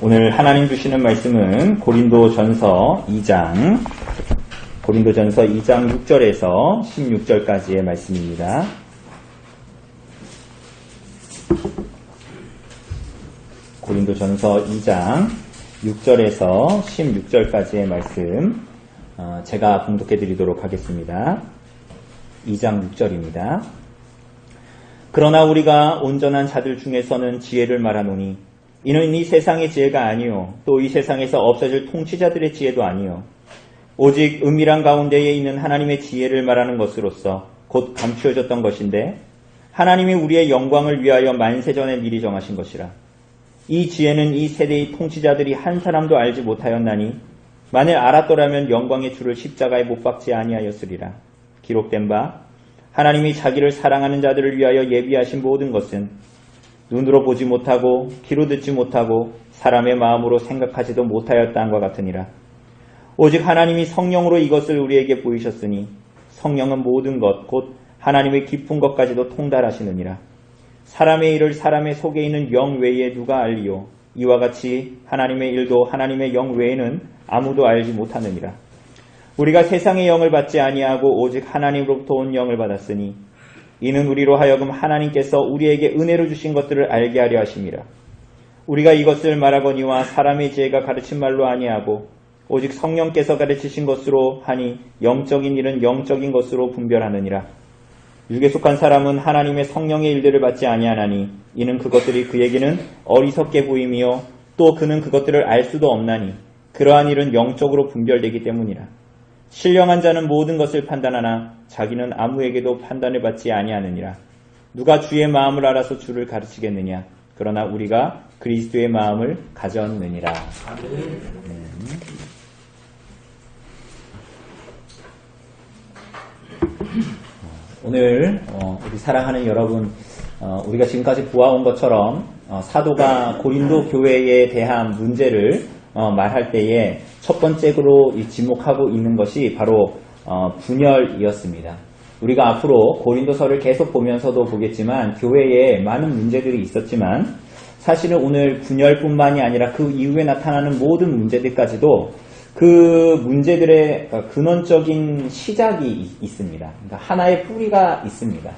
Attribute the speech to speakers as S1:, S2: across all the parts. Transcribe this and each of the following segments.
S1: 오늘 하나님 주시는 말씀은 고린도전서 2장 6절에서 16절까지의 말씀입니다. 고린도전서 2장 6절에서 16절까지의 말씀 제가 봉독해 드리도록 하겠습니다. 2장 6절입니다. 그러나 우리가 온전한 자들 중에서는 지혜를 말하노니 이는 이 세상의 지혜가 아니요 또 이 세상에서 없어질 통치자들의 지혜도 아니요 오직 은밀한 가운데에 있는 하나님의 지혜를 말하는 것으로서 곧 감추어졌던 것인데 하나님이 우리의 영광을 위하여 만세전에 미리 정하신 것이라. 이 지혜는 이 세대의 통치자들이 한 사람도 알지 못하였나니 만일 알았더라면 영광의 주를 십자가에 못 박지 아니하였으리라. 기록된 바 하나님이 자기를 사랑하는 자들을 위하여 예비하신 모든 것은 눈으로 보지 못하고 귀로 듣지 못하고 사람의 마음으로 생각하지도 못하였다함과 같으니라. 오직 하나님이 성령으로 이것을 우리에게 보이셨으니 성령은 모든 것 곧 하나님의 깊은 것까지도 통달하시느니라. 사람의 일을 사람의 속에 있는 영 외에 누가 알리요? 이와 같이 하나님의 일도 하나님의 영 외에는 아무도 알지 못하느니라. 우리가 세상의 영을 받지 아니하고 오직 하나님으로부터 온 영을 받았으니 이는 우리로 하여금 하나님께서 우리에게 은혜로 주신 것들을 알게 하려 하심이라. 우리가 이것을 말하거니와 사람의 지혜가 가르친 말로 아니하고 오직 성령께서 가르치신 것으로 하니 영적인 일은 영적인 것으로 분별하느니라. 육에 속한 사람은 하나님의 성령의 일들을 받지 아니하나니 이는 그것들이 그에게는 어리석게 보임이요 또 그는 그것들을 알 수도 없나니 그러한 일은 영적으로 분별되기 때문이라. 신령한 자는 모든 것을 판단하나 자기는 아무에게도 판단을 받지 아니하느니라. 누가 주의 마음을 알아서 주를 가르치겠느냐. 그러나 우리가 그리스도의 마음을 가졌느니라. 오늘 우리 사랑하는 여러분, 우리가 지금까지 보아온 것처럼 사도가 고린도 교회에 대한 문제를 말할 때에 첫 번째로 지목하고 있는 것이 바로 분열이었습니다. 우리가 앞으로 고린도서를 계속 보면서도 보겠지만 교회에 많은 문제들이 있었지만 사실은 오늘 분열뿐만이 아니라 그 이후에 나타나는 모든 문제들까지도 그 문제들의 근원적인 시작이 있습니다. 그러니까 하나의 뿌리가 있습니다.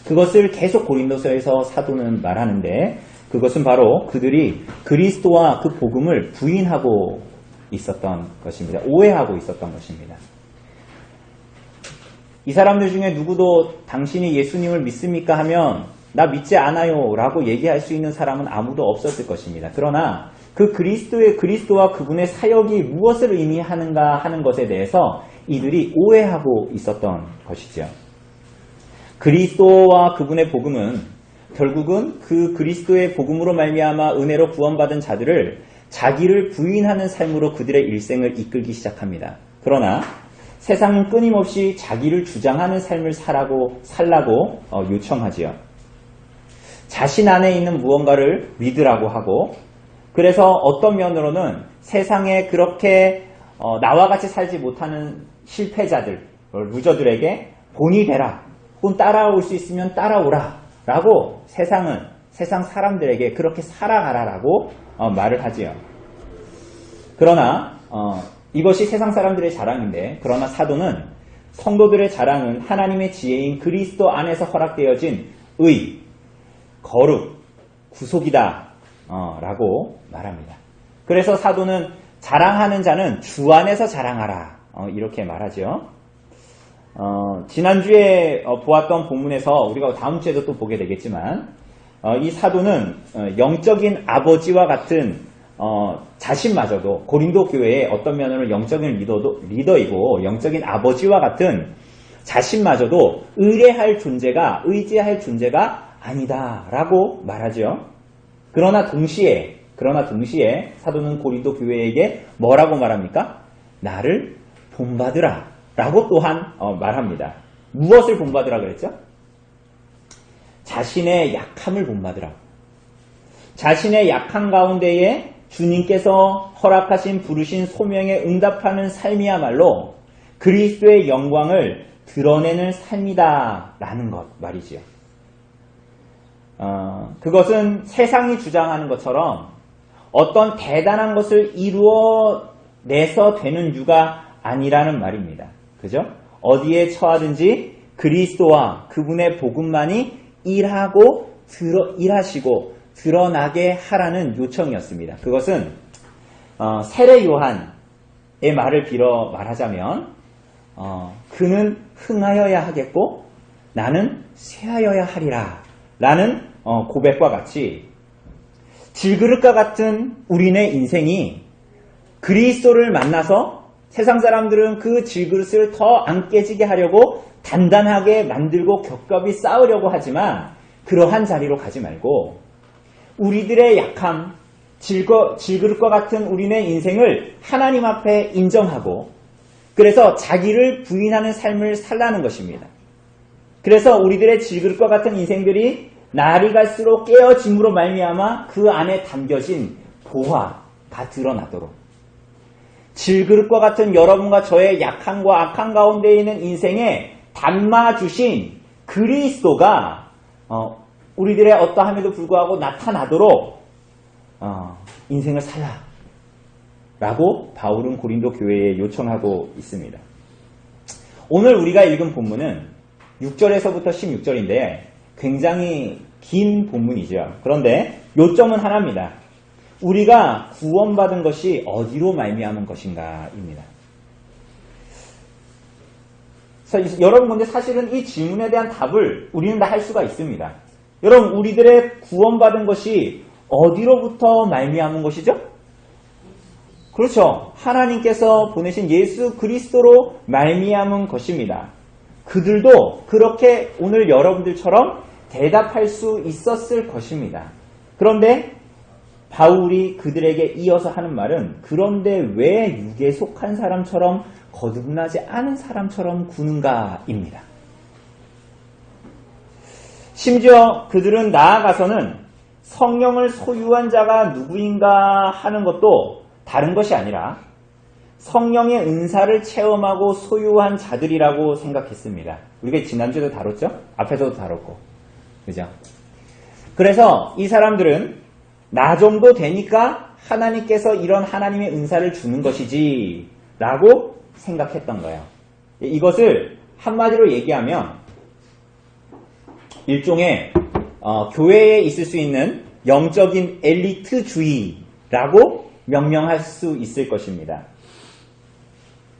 S1: 그것을 계속 고린도서에서 사도는 말하는데 그것은 바로 그들이 그리스도와 그 복음을 부인하고 있었던 것입니다. 오해하고 있었던 것입니다. 이 사람들 중에 누구도 당신이 예수님을 믿습니까 하면 나 믿지 않아요 라고 얘기할 수 있는 사람은 아무도 없었을 것입니다. 그러나 그 그리스도와 그분의 사역이 무엇을 의미하는가 하는 것에 대해서 이들이 오해하고 있었던 것이죠. 그리스도와 그분의 복음은 결국은 그 그리스도의 복음으로 말미암아 은혜로 구원받은 자들을 자기를 부인하는 삶으로 그들의 일생을 이끌기 시작합니다. 그러나 세상은 끊임없이 자기를 주장하는 삶을 살라고 요청하지요. 자신 안에 있는 무언가를 믿으라고 하고 그래서 어떤 면으로는 세상에 그렇게 나와 같이 살지 못하는 실패자들, 루저들에게 본이 되라 혹은 따라올 수 있으면 따라오라 라고 세상 사람들에게 그렇게 살아가라라고 말을 하지요. 그러나 이것이 세상 사람들의 자랑인데 그러나 사도는 성도들의 자랑은 하나님의 지혜인 그리스도 안에서 허락되어진 의, 거룩, 구속이다 라고 말합니다. 그래서 사도는 자랑하는 자는 주 안에서 자랑하라 이렇게 말하죠. 지난주에 보았던 본문에서 우리가 다음 주에도 또 보게 되겠지만 이 사도는 영적인 아버지와 같은 자신마저도 고린도 교회의 어떤 면으로는 영적인 리더이고 영적인 아버지와 같은 자신마저도 의지할 존재가 아니다 라고 말하죠. 그러나 동시에 사도는 고린도 교회에게 뭐라고 말합니까? 나를 본받으라 라고 또한 말합니다. 무엇을 본받으라 그랬죠? 자신의 약함을 본받으라. 자신의 약함 가운데에 주님께서 허락하신 부르신 소명에 응답하는 삶이야말로 그리스도의 영광을 드러내는 삶이다 라는 것 말이지요. 그것은 세상이 주장하는 것처럼 어떤 대단한 것을 이루어내서 되는 유가 아니라는 말입니다. 그죠? 어디에 처하든지 그리스도와 그분의 복음만이 일하시고 드러나게 하라는 요청이었습니다. 그것은 세례 요한의 말을 빌어 말하자면 그는 흥하여야 하겠고 나는 쇠하여야 하리라 라는 고백과 같이 질그릇과 같은 우리네 인생이 그리스도를 만나서 세상 사람들은 그 질그릇을 더 안 깨지게 하려고 단단하게 만들고 겹겹이 쌓으려고 하지만 그러한 자리로 가지 말고 우리들의 약함, 질그릇과 같은 우리네 인생을 하나님 앞에 인정하고 그래서 자기를 부인하는 삶을 살라는 것입니다. 그래서 우리들의 질그릇과 같은 인생들이 날이 갈수록 깨어짐으로 말미암아 그 안에 담겨진 보화가 드러나도록 질그릇과 같은 여러분과 저의 약함과 악함 가운데 있는 인생에 담아주신 그리스도가 우리들의 어떠함에도 불구하고 나타나도록 인생을 살라 라고 바울은 고린도 교회에 요청하고 있습니다. 오늘 우리가 읽은 본문은 6절에서부터 16절인데 굉장히 긴 본문이죠. 그런데 요점은 하나입니다. 우리가 구원받은 것이 어디로 말미암은 것인가 입니다. 여러분 근데 사실은 이 질문에 대한 답을 우리는 다 할 수가 있습니다. 여러분 우리들의 구원받은 것이 어디로부터 말미암은 것이죠? 그렇죠. 하나님께서 보내신 예수 그리스도로 말미암은 것입니다. 그들도 그렇게 오늘 여러분들처럼 대답할 수 있었을 것입니다. 그런데 바울이 그들에게 이어서 하는 말은 그런데 왜 육에 속한 사람처럼 거듭나지 않은 사람처럼 구는가입니다. 심지어 그들은 나아가서는 성령을 소유한 자가 누구인가 하는 것도 다른 것이 아니라 성령의 은사를 체험하고 소유한 자들이라고 생각했습니다. 우리가 지난주에도 다뤘죠? 앞에서도 다뤘고. 그죠? 그래서 이 사람들은 나 정도 되니까 하나님께서 이런 하나님의 은사를 주는 것이지 라고 생각했던 거예요. 이것을 한마디로 얘기하면 일종의 교회에 있을 수 있는 영적인 엘리트주의라고 명명할 수 있을 것입니다.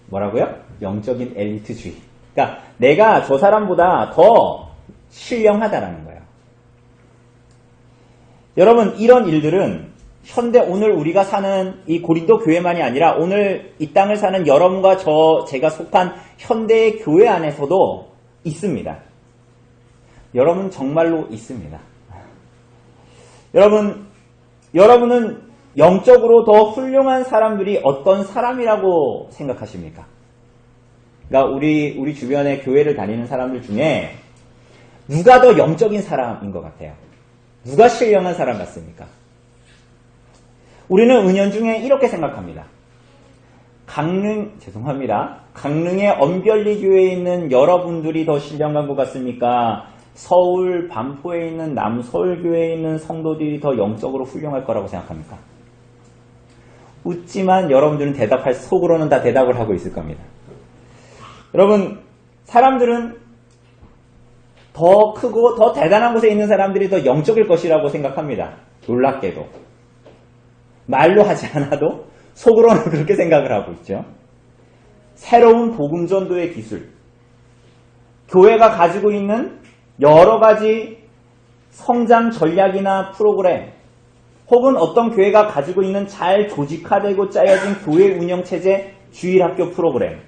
S1: 뭐라고요? 영적인 엘리트주의. 그러니까 내가 저 사람보다 더 신령하다라는 거예요. 여러분 이런 일들은 현대 오늘 우리가 사는 이 고린도 교회만이 아니라 오늘 이 땅을 사는 여러분과 제가 속한 현대의 교회 안에서도 있습니다. 여러분 정말로 있습니다. 여러분은 영적으로 더 훌륭한 사람들이 어떤 사람이라고 생각하십니까? 그러니까 우리 주변에 교회를 다니는 사람들 중에 누가 더 영적인 사람인 것 같아요? 누가 신령한 사람 같습니까? 우리는 은연중에 이렇게 생각합니다. 강릉의 언별리 교회에 있는 여러분들이 더 신령한 것 같습니까? 서울 반포에 있는 남서울교회에 있는 성도들이 더 영적으로 훌륭할 거라고 생각합니까? 웃지만 여러분들은 속으로는 다 대답을 하고 있을 겁니다. 여러분, 사람들은 더 크고 더 대단한 곳에 있는 사람들이 더 영적일 것이라고 생각합니다. 놀랍게도. 말로 하지 않아도 속으로는 그렇게 생각을 하고 있죠. 새로운 복음전도의 기술, 교회가 가지고 있는 여러 가지 성장 전략이나 프로그램, 혹은 어떤 교회가 가지고 있는 잘 조직화되고 짜여진 교회 운영체제, 주일학교 프로그램,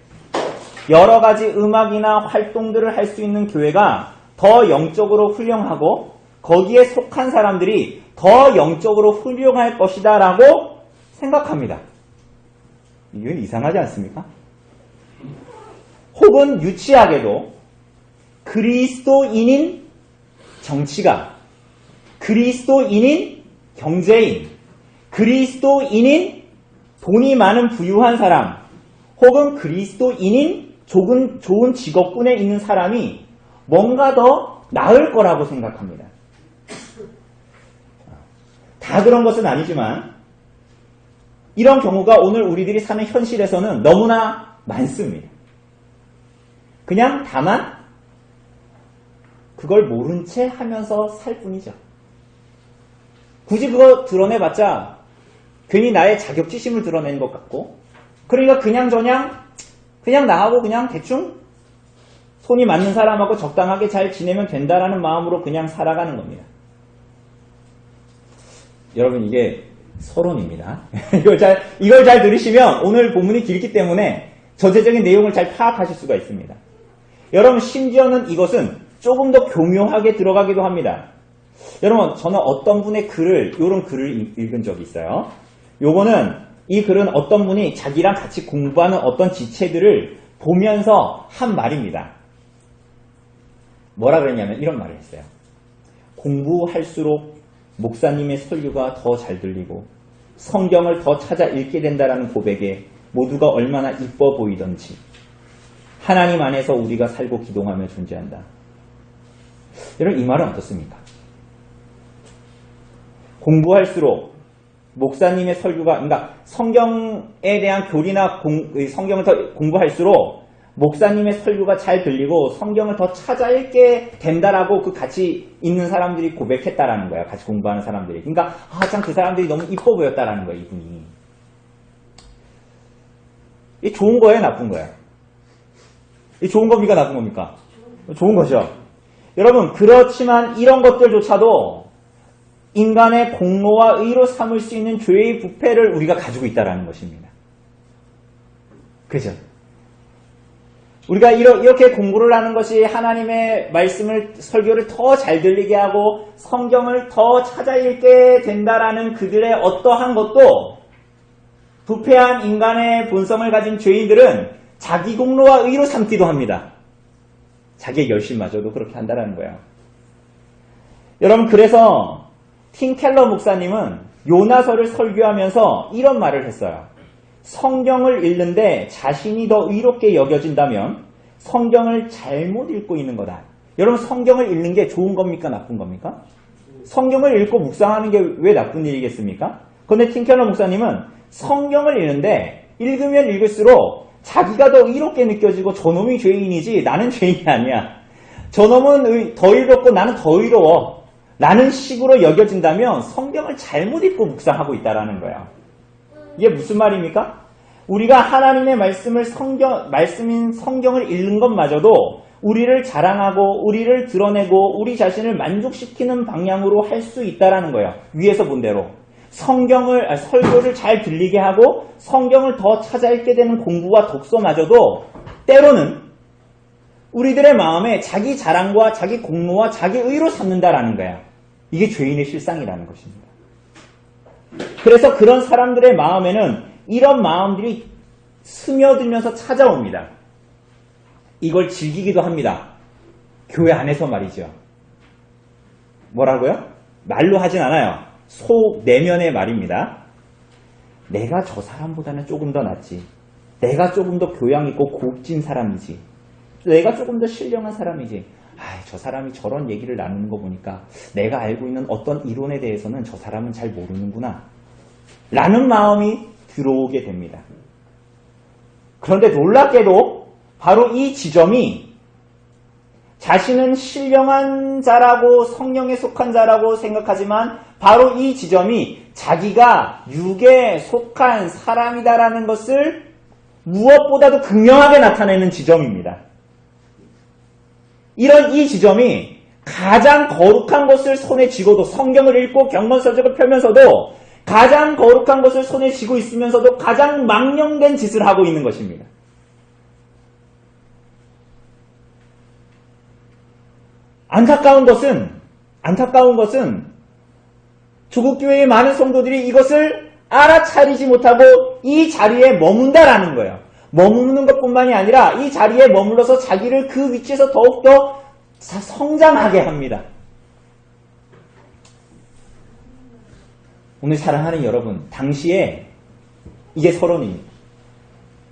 S1: 여러 가지 음악이나 활동들을 할 수 있는 교회가 더 영적으로 훌륭하고 거기에 속한 사람들이 더 영적으로 훌륭할 것이다 라고 생각합니다. 이건 이상하지 않습니까? 혹은 유치하게도 그리스도인인 정치가, 그리스도인인 경제인, 그리스도인인 돈이 많은 부유한 사람, 혹은 그리스도인인 좋은 직업군에 있는 사람이 뭔가 더 나을 거라고 생각합니다. 다 그런 것은 아니지만 이런 경우가 오늘 우리들이 사는 현실에서는 너무나 많습니다. 그냥 다만 그걸 모른 채 하면서 살 뿐이죠. 굳이 그거 드러내봤자 괜히 나의 자격지심을 드러내는 것 같고, 그러니까 그냥 나하고 그냥 대충 손이 맞는 사람하고 적당하게 잘 지내면 된다라는 마음으로 그냥 살아가는 겁니다. 여러분, 이게 서론입니다. 이걸 잘 들으시면 오늘 본문이 길기 때문에 전체적인 내용을 잘 파악하실 수가 있습니다. 여러분, 심지어는 이것은 조금 더 교묘하게 들어가기도 합니다. 여러분, 저는 어떤 분의 이런 글을 읽은 적이 있어요. 이 글은 어떤 분이 자기랑 같이 공부하는 어떤 지체들을 보면서 한 말입니다. 뭐라 그랬냐면 이런 말을 했어요. 공부할수록 목사님의 설교가 더 잘 들리고 성경을 더 찾아 읽게 된다라는 고백에 모두가 얼마나 이뻐 보이던지 하나님 안에서 우리가 살고 기동하며 존재한다. 여러분, 이 말은 어떻습니까? 공부할수록 목사님의 설교가, 그러니까 성경에 대한 교리나 성경을 더 공부할수록 목사님의 설교가 잘 들리고 성경을 더 찾아 읽게 된다라고 그 같이 있는 사람들이 고백했다라는 거야. 같이 공부하는 사람들이. 그러니까 참 그 사람들이 너무 이뻐 보였다라는 거야, 이분이. 이게 좋은 거예요, 나쁜 거예요? 이게 좋은 겁니까, 나쁜 겁니까? 좋은 거죠. 여러분, 그렇지만 이런 것들조차도 인간의 공로와 의로 삼을 수 있는 죄의 부패를 우리가 가지고 있다는 것입니다. 그죠? 우리가 이렇게 공부를 하는 것이 하나님의 말씀을, 설교를 더 잘 들리게 하고 성경을 더 찾아 읽게 된다라는 그들의 어떠한 것도 부패한 인간의 본성을 가진 죄인들은 자기 공로와 의로 삼기도 합니다. 자기의 열심마저도 그렇게 한다는 거예요. 여러분, 그래서 팀 켈러 목사님은 요나서를 설교하면서 이런 말을 했어요. 성경을 읽는데 자신이 더 의롭게 여겨진다면 성경을 잘못 읽고 있는 거다. 여러분, 성경을 읽는 게 좋은 겁니까, 나쁜 겁니까? 성경을 읽고 묵상하는 게 왜 나쁜 일이겠습니까? 그런데 팀 켈러 목사님은 성경을 읽는데 읽으면 읽을수록 자기가 더 의롭게 느껴지고 저놈이 죄인이지 나는 죄인이 아니야. 저놈은 더 의롭고 나는 더 의로워. 라는 식으로 여겨진다면 성경을 잘못 읽고 묵상하고 있다라는 거예요. 이게 무슨 말입니까? 우리가 하나님의 말씀인 성경을 읽는 것마저도 우리를 자랑하고 우리를 드러내고 우리 자신을 만족시키는 방향으로 할 수 있다라는 거예요. 위에서 본 대로. 설교를 잘 들리게 하고 성경을 더 찾아 읽게 되는 공부와 독서마저도 때로는 우리들의 마음에 자기 자랑과 자기 공로와 자기 의로 삼는다라는 거예요. 이게 죄인의 실상이라는 것입니다. 그래서 그런 사람들의 마음에는 이런 마음들이 스며들면서 찾아옵니다. 이걸 즐기기도 합니다. 교회 안에서 말이죠. 뭐라고요? 말로 하진 않아요. 속 내면의 말입니다. 내가 저 사람보다는 조금 더 낫지. 내가 조금 더 교양 있고 고급진 사람이지. 내가 조금 더 신령한 사람이지. 저 사람이 저런 얘기를 나누는 거 보니까 내가 알고 있는 어떤 이론에 대해서는 저 사람은 잘 모르는구나. 라는 마음이 들어오게 됩니다. 그런데 놀랍게도 바로 이 지점이 자신은 신령한 자라고 성령에 속한 자라고 생각하지만 바로 이 지점이 자기가 육에 속한 사람이다라는 것을 무엇보다도 극명하게 나타내는 지점입니다. 이 지점이 가장 거룩한 것을 손에 쥐고도 성경을 읽고 경건서적을 펴면서도 가장 거룩한 것을 손에 쥐고 있으면서도 가장 망령된 짓을 하고 있는 것입니다. 안타까운 것은 조국교회의 많은 성도들이 이것을 알아차리지 못하고 이 자리에 머문다라는 거예요. 머무는 것뿐만이 아니라 이 자리에 머물러서 자기를 그 위치에서 더욱더 성장하게 합니다. 오늘 사랑하는 여러분, 당시에 이게 서론입니다.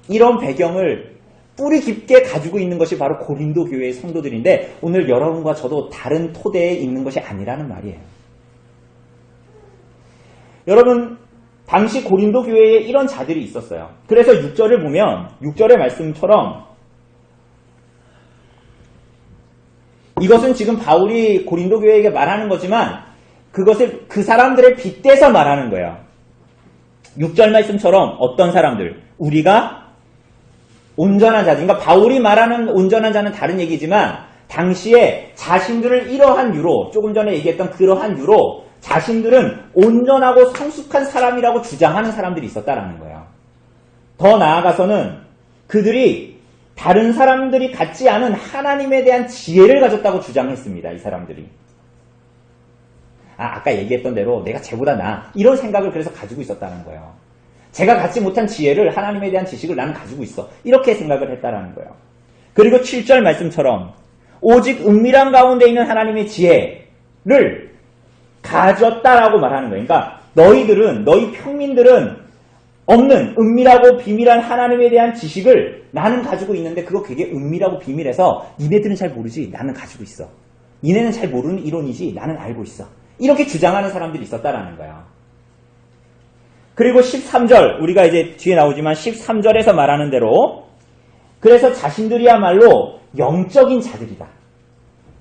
S1: 이런 배경을 뿌리 깊게 가지고 있는 것이 바로 고린도 교회의 성도들인데 오늘 여러분과 저도 다른 토대에 있는 것이 아니라는 말이에요. 여러분, 당시 고린도 교회에 이런 자들이 있었어요. 그래서 6절을 보면 6절의 말씀처럼 이것은 지금 바울이 고린도 교회에게 말하는 거지만 그것을 그 사람들을 빗대서 말하는 거예요. 6절 말씀처럼 어떤 사람들, 우리가 온전한 자들, 그러니까 바울이 말하는 온전한 자는 다른 얘기지만 당시에 자신들을 이러한 유로, 조금 전에 얘기했던 그러한 유로 자신들은 온전하고 성숙한 사람이라고 주장하는 사람들이 있었다라는 거예요. 더 나아가서는 그들이 다른 사람들이 갖지 않은 하나님에 대한 지혜를 가졌다고 주장했습니다. 이 사람들이. 아까 얘기했던 대로 내가 쟤보다 나아. 이런 생각을 그래서 가지고 있었다는 거예요. 제가 갖지 못한 지혜를, 하나님에 대한 지식을 나는 가지고 있어. 이렇게 생각을 했다라는 거예요. 그리고 7절 말씀처럼 오직 은밀한 가운데 있는 하나님의 지혜를 가졌다라고 말하는 거예요. 그러니까 너희들은, 너희 평민들은 없는 은밀하고 비밀한 하나님에 대한 지식을 나는 가지고 있는데 그거 되게 은밀하고 비밀해서 니네들은 잘 모르지 나는 가지고 있어. 니네는 잘 모르는 이론이지 나는 알고 있어. 이렇게 주장하는 사람들이 있었다라는 거예요. 그리고 13절, 우리가 이제 뒤에 나오지만 13절에서 말하는 대로 그래서 자신들이야말로 영적인 자들이다.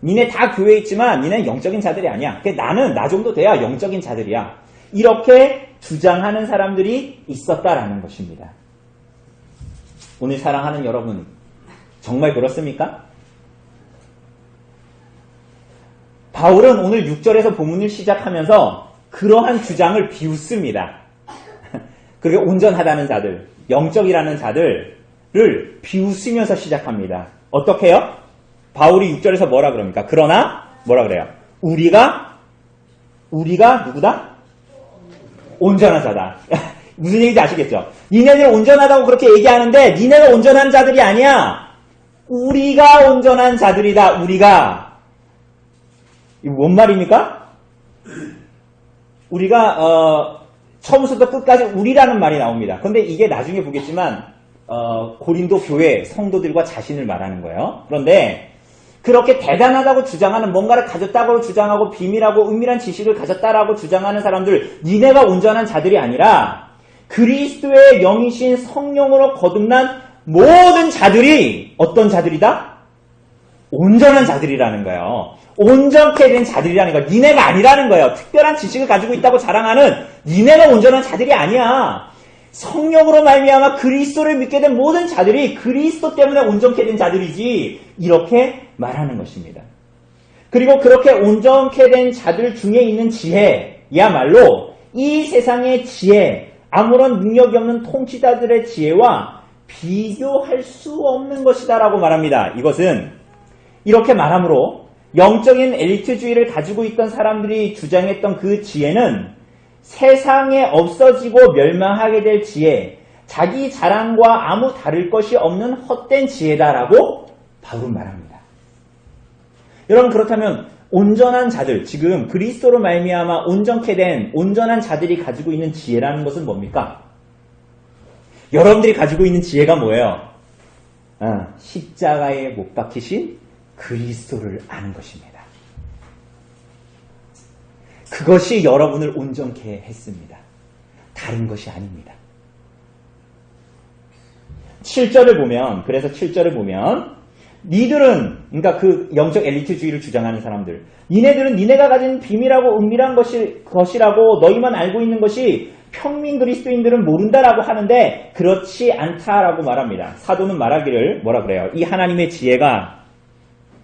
S1: 니네 다 교회에 있지만 니네는 영적인 자들이 아니야. 나는 나 정도 돼야 영적인 자들이야. 이렇게 주장하는 사람들이 있었다라는 것입니다. 오늘 사랑하는 여러분, 정말 그렇습니까? 바울은 오늘 6절에서 본문을 시작하면서 그러한 주장을 비웃습니다. 그게 온전하다는 자들, 영적이라는 자들을 비웃으면서 시작합니다. 어떻게 해요? 바울이 6절에서 뭐라 그럽니까? 그러나 뭐라 그래요? 우리가 누구다? 온전한 자다. 무슨 얘기인지 아시겠죠? 니네들 온전하다고 그렇게 얘기하는데 니네가 온전한 자들이 아니야. 우리가 온전한 자들이다. 우리가. 이거 뭔 말입니까? 우리가 처음부터 끝까지 우리라는 말이 나옵니다. 그런데 이게 나중에 보겠지만 고린도 교회 성도들과 자신을 말하는 거예요. 그런데 그렇게 대단하다고 주장하는, 뭔가를 가졌다고 주장하고 비밀하고 은밀한 지식을 가졌다라고 주장하는 사람들, 니네가 온전한 자들이 아니라 그리스도의 영이신 성령으로 거듭난 모든 자들이 어떤 자들이다? 온전한 자들이라는 거예요. 온전케 된 자들이라는 거예요. 니네가 아니라는 거예요. 특별한 지식을 가지고 있다고 자랑하는 니네가 온전한 자들이 아니야. 성령으로 말미암아 그리스도를 믿게 된 모든 자들이 그리스도 때문에 온전케 된 자들이지, 이렇게 말하는 것입니다. 그리고 그렇게 온전케 된 자들 중에 있는 지혜야말로 이 세상의 지혜, 아무런 능력이 없는 통치자들의 지혜와 비교할 수 없는 것이다라고 말합니다. 이것은 이렇게 말함으로 영적인 엘리트주의를 가지고 있던 사람들이 주장했던 그 지혜는 세상에 없어지고 멸망하게 될 지혜, 자기 자랑과 아무 다를 것이 없는 헛된 지혜다라고 바울은 말합니다. 여러분, 그렇다면 온전한 자들, 지금 그리스도로 말미암아 온전케 된 온전한 자들이 가지고 있는 지혜라는 것은 뭡니까? 여러분들이 가지고 있는 지혜가 뭐예요? 십자가에 못 박히신 그리스도를 아는 것입니다. 그것이 여러분을 온전케 했습니다. 다른 것이 아닙니다. 7절을 보면, 그래서 7절을 보면 니들은, 그러니까 그 영적 엘리트주의를 주장하는 사람들, 니네들은 니네가 가진 비밀하고 은밀한 것이라고 너희만 알고 있는 것이 평민 그리스도인들은 모른다라고 하는데 그렇지 않다라고 말합니다. 사도는 말하기를 뭐라 그래요? 이 하나님의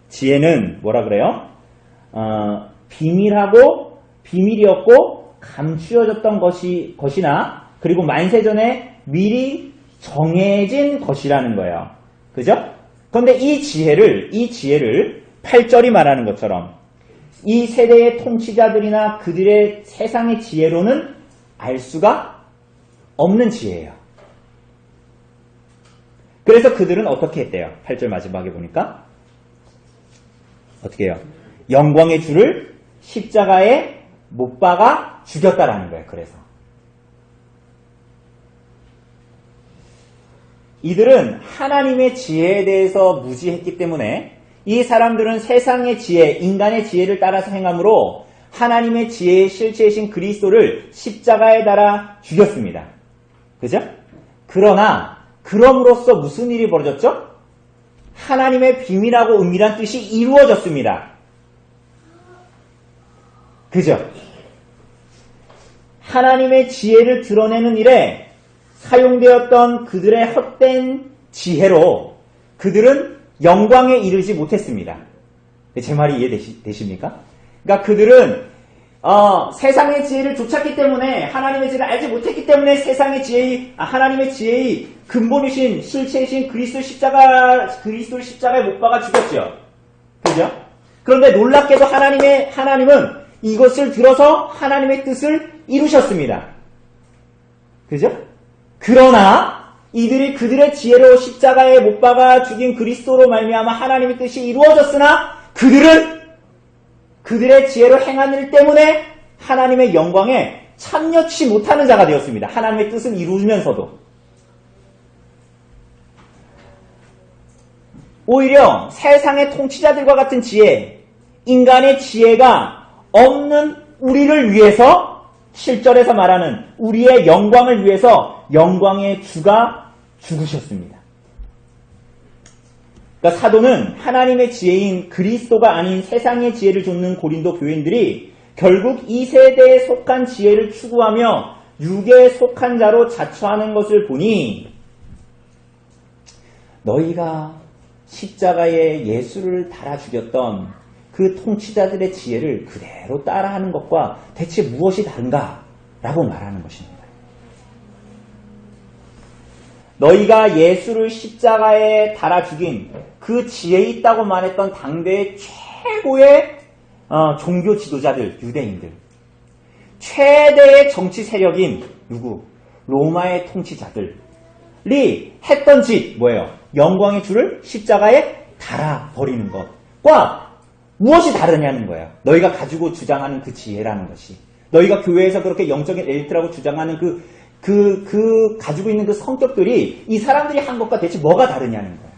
S1: 지혜는 뭐라 그래요? 비밀이었고 감추어졌던 것이나 그리고 만세전에 미리 정해진 것이라는 거예요. 그죠? 그런데 이 지혜를 8절이 말하는 것처럼 이 세대의 통치자들이나 그들의 세상의 지혜로는 알 수가 없는 지혜예요. 그래서 그들은 어떻게 했대요? 8절 마지막에 보니까 어떻게 해요? 영광의 주를 십자가에 못 박아 죽였다라는 거예요. 그래서 이들은 하나님의 지혜에 대해서 무지했기 때문에 이 사람들은 세상의 지혜, 인간의 지혜를 따라서 행함으로 하나님의 지혜의 실체이신 그리스도를 십자가에 달아 죽였습니다. 그죠? 그러나 그럼으로써 무슨 일이 벌어졌죠? 하나님의 비밀하고 은밀한 뜻이 이루어졌습니다. 그죠? 하나님의 지혜를 드러내는 일에 사용되었던 그들의 헛된 지혜로 그들은 영광에 이르지 못했습니다. 제 말이 이해되십니까? 그러니까 그들은 세상의 지혜를 좇았기 때문에 하나님의 지혜를 알지 못했기 때문에 하나님의 지혜의 근본이신 실체이신 그리스도를 십자가에 못 박아 죽였죠. 그죠? 그런데 놀랍게도 하나님은 이것을 들어서 하나님의 뜻을 이루셨습니다. 그죠? 그러나 이들이 그들의 지혜로 십자가에 못 박아 죽인 그리스도로 말미암아 하나님의 뜻이 이루어졌으나 그들은 그들의 지혜로 행한 일 때문에 하나님의 영광에 참여치 못하는 자가 되었습니다. 하나님의 뜻은 이루면서도. 오히려 세상의 통치자들과 같은 지혜, 인간의 지혜가 없는 우리를 위해서, 7절에서 말하는 우리의 영광을 위해서 영광의 주가 죽으셨습니다. 그러니까 사도는 하나님의 지혜인 그리스도가 아닌 세상의 지혜를 좇는 고린도 교인들이 결국 이 세대에 속한 지혜를 추구하며 육에 속한 자로 자처하는 것을 보니 너희가 십자가에 예수를 달아 죽였던 그 통치자들의 지혜를 그대로 따라하는 것과 대체 무엇이 다른가? 라고 말하는 것입니다. 너희가 예수를 십자가에 달아 죽인 그 지혜 있다고 말했던 당대의 최고의 종교 지도자들, 유대인들, 최대의 정치 세력인 로마의 통치자들이 했던 짓 뭐예요? 영광의 주를 십자가에 달아버리는 것과 무엇이 다르냐는 거예요. 너희가 가지고 주장하는 그 지혜라는 것이, 너희가 교회에서 그렇게 영적인 엘리트라고 주장하는 가지고 있는 그 성격들이 이 사람들이 한 것과 대체 뭐가 다르냐는 거예요.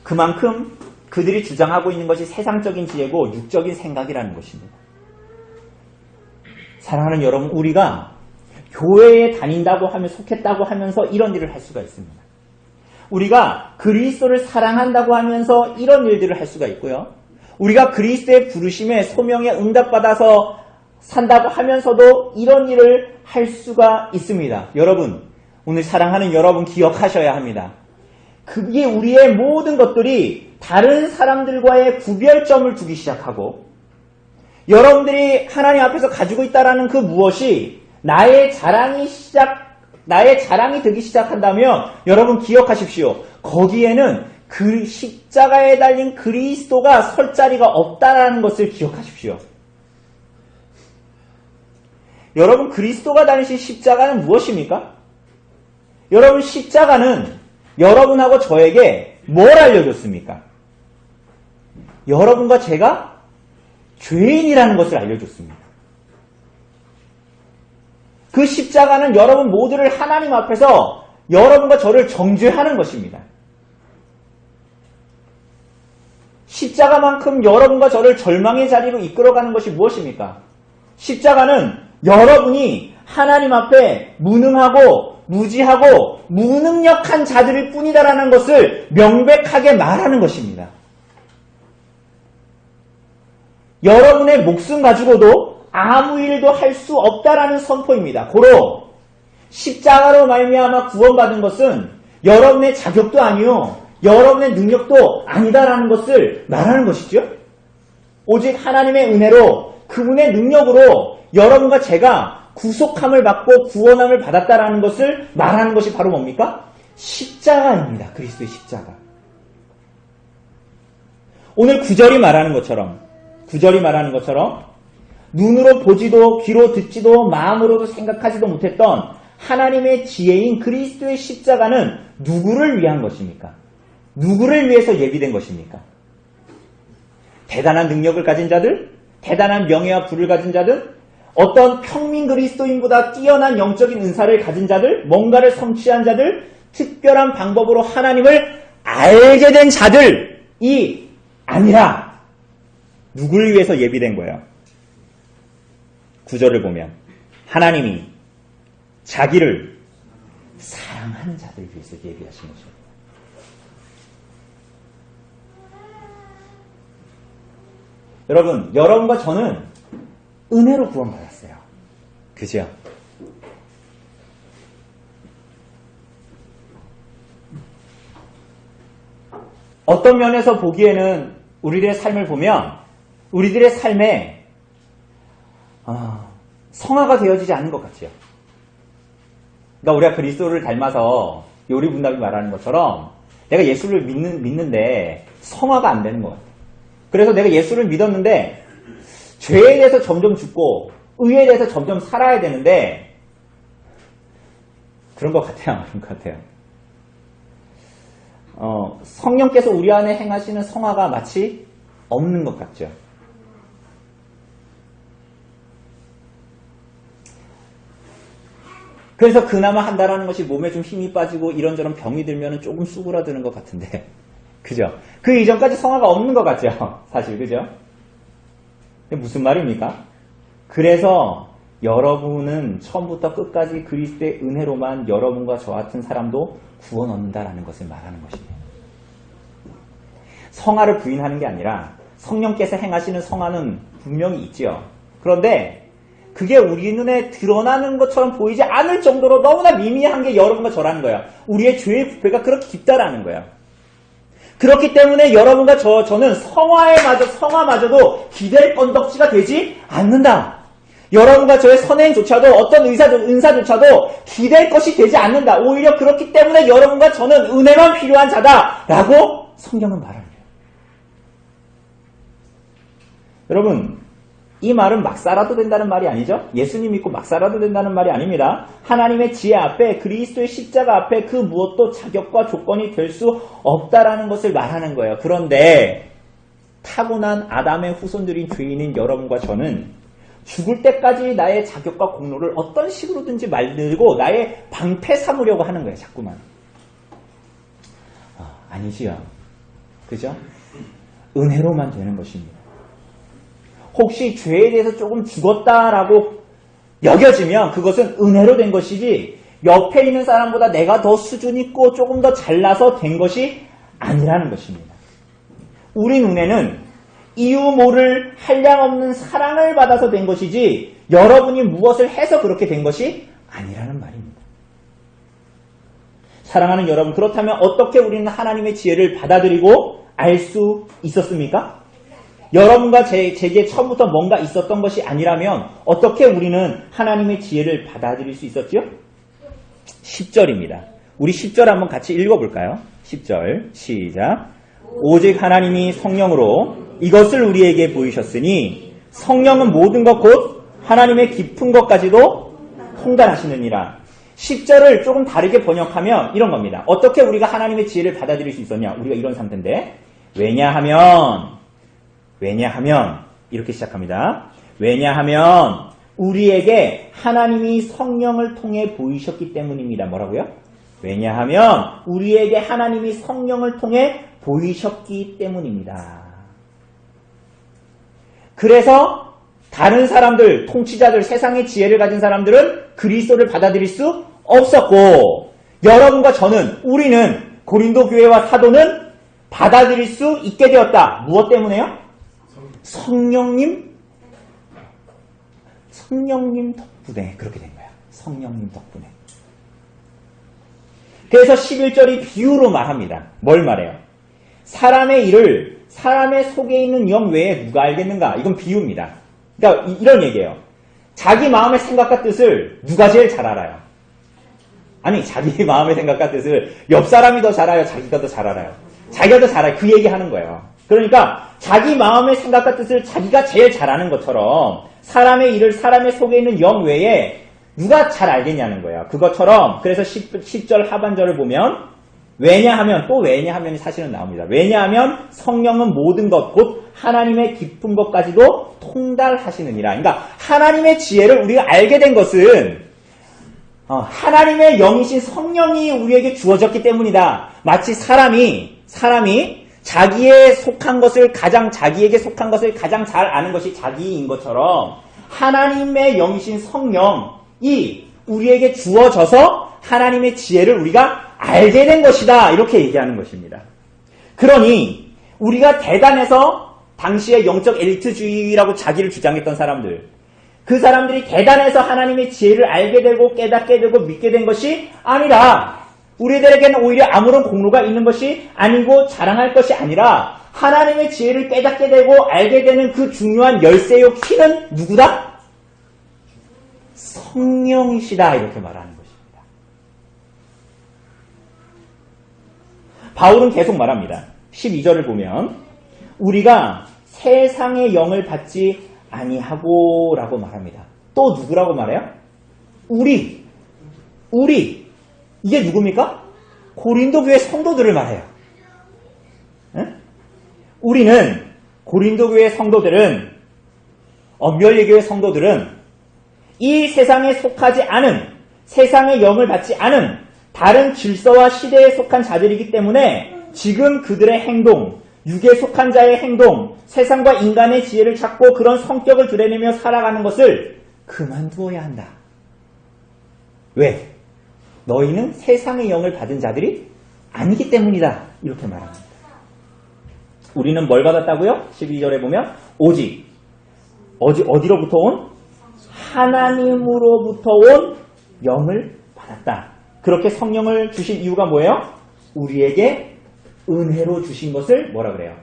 S1: 그만큼 그들이 주장하고 있는 것이 세상적인 지혜고 육적인 생각이라는 것입니다. 사랑하는 여러분, 우리가 교회에 다닌다고 하며 속했다고 하면서 이런 일을 할 수가 있습니다. 우리가 그리스도를 사랑한다고 하면서 이런 일들을 할 수가 있고요. 우리가 그리스도의 부르심에 소명에 응답받아서 산다고 하면서도 이런 일을 할 수가 있습니다. 여러분, 오늘 사랑하는 여러분 기억하셔야 합니다. 그게 우리의 모든 것들이 다른 사람들과의 구별점을 두기 시작하고 여러분들이 하나님 앞에서 가지고 있다라는 그 무엇이 나의 자랑이 되기 시작한다면 여러분 기억하십시오. 거기에는 그 십자가에 달린 그리스도가 설 자리가 없다라는 것을 기억하십시오. 여러분, 그리스도가 다니신 십자가는 무엇입니까? 여러분, 십자가는 여러분하고 저에게 뭘 알려줬습니까? 여러분과 제가 죄인이라는 것을 알려줬습니다. 그 십자가는 여러분 모두를 하나님 앞에서 여러분과 저를 정죄하는 것입니다. 십자가만큼 여러분과 저를 절망의 자리로 이끌어가는 것이 무엇입니까? 십자가는 여러분이 하나님 앞에 무능하고 무지하고 무능력한 자들일 뿐이다라는 것을 명백하게 말하는 것입니다. 여러분의 목숨 가지고도 아무 일도 할 수 없다라는 선포입니다. 고로 십자가로 말미암아 구원받은 것은 여러분의 자격도 아니요, 여러분의 능력도 아니다라는 것을 말하는 것이죠. 오직 하나님의 은혜로 그분의 능력으로 여러분과 제가 구속함을 받고 구원함을 받았다라는 것을 말하는 것이 바로 뭡니까? 십자가입니다. 그리스도의 십자가. 오늘 구절이 말하는 것처럼 눈으로 보지도 귀로 듣지도 마음으로도 생각하지도 못했던 하나님의 지혜인 그리스도의 십자가는 누구를 위한 것입니까? 누구를 위해서 예비된 것입니까? 대단한 능력을 가진 자들, 대단한 명예와 부를 가진 자들, 어떤 평민 그리스도인보다 뛰어난 영적인 은사를 가진 자들, 뭔가를 성취한 자들, 특별한 방법으로 하나님을 알게 된 자들이 아니라 누굴 위해서 예비된 거예요? 구절을 보면 하나님이 자기를 사랑하는 자들 위해서 예비하신 거죠. 여러분, 여러분과 저는 은혜로 구원받았어요. 그죠? 어떤 면에서 보기에는 우리들의 삶을 보면 우리들의 삶에 성화가 되어지지 않는 것 같아요. 그러니까 우리가 그리스도를 닮아서 요리분답이 말하는 것처럼 내가 예수를 믿는데 성화가 안 되는 것 같아요. 그래서 내가 예수를 믿었는데 죄에 대해서 점점 죽고 의에 대해서 점점 살아야 되는데 그런 것 같아요. 그런 것 같아요. 성령께서 우리 안에 행하시는 성화가 마치 없는 것 같죠. 그래서 그나마 한다라는 것이 몸에 좀 힘이 빠지고 이런저런 병이 들면 조금 수그라드는 것 같은데 그죠? 그 이전까지 성화가 없는 것 같죠? 사실 그죠? 무슨 말입니까? 그래서 여러분은 처음부터 끝까지 그리스도의 은혜로만 여러분과 저 같은 사람도 구원 얻는다라는 것을 말하는 것입니다. 성화를 부인하는 게 아니라 성령께서 행하시는 성화는 분명히 있지요. 그런데 그게 우리 눈에 드러나는 것처럼 보이지 않을 정도로 너무나 미미한 게 여러분과 저라는 거예요. 우리의 죄의 부패가 그렇게 깊다라는 거예요. 그렇기 때문에 여러분과 저는 성화마저도 기댈 건덕지가 되지 않는다. 여러분과 저의 선행조차도 어떤 은사조차도 기댈 것이 되지 않는다. 오히려 그렇기 때문에 여러분과 저는 은혜만 필요한 자다라고 성경은 말합니다. 여러분, 이 말은 막 살아도 된다는 말이 아니죠? 예수님 믿고 막 살아도 된다는 말이 아닙니다. 하나님의 지혜 앞에 그리스도의 십자가 앞에 그 무엇도 자격과 조건이 될 수 없다라는 것을 말하는 거예요. 그런데 타고난 아담의 후손들인 죄인인 여러분과 저는 죽을 때까지 나의 자격과 공로를 어떤 식으로든지 만들고 나의 방패 삼으려고 하는 거예요. 자꾸만. 아니지요. 그죠? 은혜로만 되는 것입니다. 혹시 죄에 대해서 조금 죽었다라고 여겨지면 그것은 은혜로 된 것이지 옆에 있는 사람보다 내가 더 수준 있고 조금 더 잘나서 된 것이 아니라는 것입니다. 우리 눈에는 이유 모를 한량없는 사랑을 받아서 된 것이지 여러분이 무엇을 해서 그렇게 된 것이 아니라는 말입니다. 사랑하는 여러분, 그렇다면 어떻게 우리는 하나님의 지혜를 받아들이고 알 수 있었습니까? 여러분과 제게 처음부터 뭔가 있었던 것이 아니라면 어떻게 우리는 하나님의 지혜를 받아들일 수 있었죠? 10절입니다. 우리 10절 한번 같이 읽어볼까요? 10절 시작. 오직 하나님이 성령으로 이것을 우리에게 보이셨으니 성령은 모든 것 곧 하나님의 깊은 것까지도 통달하시느니라. 10절을 조금 다르게 번역하면 이런 겁니다. 어떻게 우리가 하나님의 지혜를 받아들일 수 있었냐? 우리가 이런 상태인데 왜냐하면 이렇게 시작합니다. 왜냐하면 우리에게 하나님이 성령을 통해 보이셨기 때문입니다. 뭐라고요? 왜냐하면 우리에게 하나님이 성령을 통해 보이셨기 때문입니다. 그래서 다른 사람들, 통치자들, 세상의 지혜를 가진 사람들은 그리스도를 받아들일 수 없었고 여러분과 우리는 고린도 교회와 사도는 받아들일 수 있게 되었다. 무엇 때문에요? 성령님 덕분에 그렇게 된 거야. 성령님 덕분에. 그래서 11절이 비유로 말합니다. 뭘 말해요? 사람의 일을 사람의 속에 있는 영 외에 누가 알겠는가? 이건 비유입니다. 그러니까 이런 얘기예요. 자기 마음의 생각과 뜻을 누가 제일 잘 알아요? 아니, 자기 마음의 생각과 뜻을 옆 사람이 더 잘 알아요? 자기가 더 잘 알아요? 자기가 더 잘 알아요. 그 얘기 하는 거예요. 그러니까 자기 마음의 생각과 뜻을 자기가 제일 잘 아는 것처럼 사람의 일을 사람의 속에 있는 영 외에 누가 잘 알겠냐는 거예요. 그것처럼 그래서 10절 하반절을 보면 왜냐하면이 사실은 나옵니다. 왜냐하면 성령은 모든 것 곧 하나님의 깊은 것까지도 통달하시느니라. 그러니까 하나님의 지혜를 우리가 알게 된 것은 하나님의 영이신 성령이 우리에게 주어졌기 때문이다. 마치 사람이 자기에 속한 것을 자기에게 속한 것을 가장 잘 아는 것이 자기인 것처럼 하나님의 영이신 성령이 우리에게 주어져서 하나님의 지혜를 우리가 알게 된 것이다. 이렇게 얘기하는 것입니다. 그러니 우리가 대단해서 당시의 영적 엘리트주의라고 자기를 주장했던 사람들, 그 사람들이 대단해서 하나님의 지혜를 알게 되고 깨닫게 되고 믿게 된 것이 아니라 우리들에게는 오히려 아무런 공로가 있는 것이 아니고 자랑할 것이 아니라 하나님의 지혜를 깨닫게 되고 알게 되는 그 중요한 열쇠요 키는 누구다? 성령이시다. 이렇게 말하는 것입니다. 바울은 계속 말합니다. 12절을 보면 우리가 세상의 영을 받지 아니하고 라고 말합니다. 또 누구라고 말해요? 우리. 이게 누굽니까? 고린도 교회 성도들을 말해요. 응? 우리는 고린도 교회 성도들은 엄멸리 교회 성도들은 이 세상에 속하지 않은 세상의 영을 받지 않은 다른 질서와 시대에 속한 자들이기 때문에 지금 그들의 행동, 육에 속한 자의 행동, 세상과 인간의 지혜를 찾고 그런 성격을 드러내며 살아가는 것을 그만두어야 한다. 왜? 너희는 세상의 영을 받은 자들이 아니기 때문이다. 이렇게 말합니다. 우리는 뭘 받았다고요? 12절에 보면 오직 어디로부터 온? 하나님으로부터 온 영을 받았다. 그렇게 성령을 주신 이유가 뭐예요? 우리에게 은혜로 주신 것을 뭐라 그래요?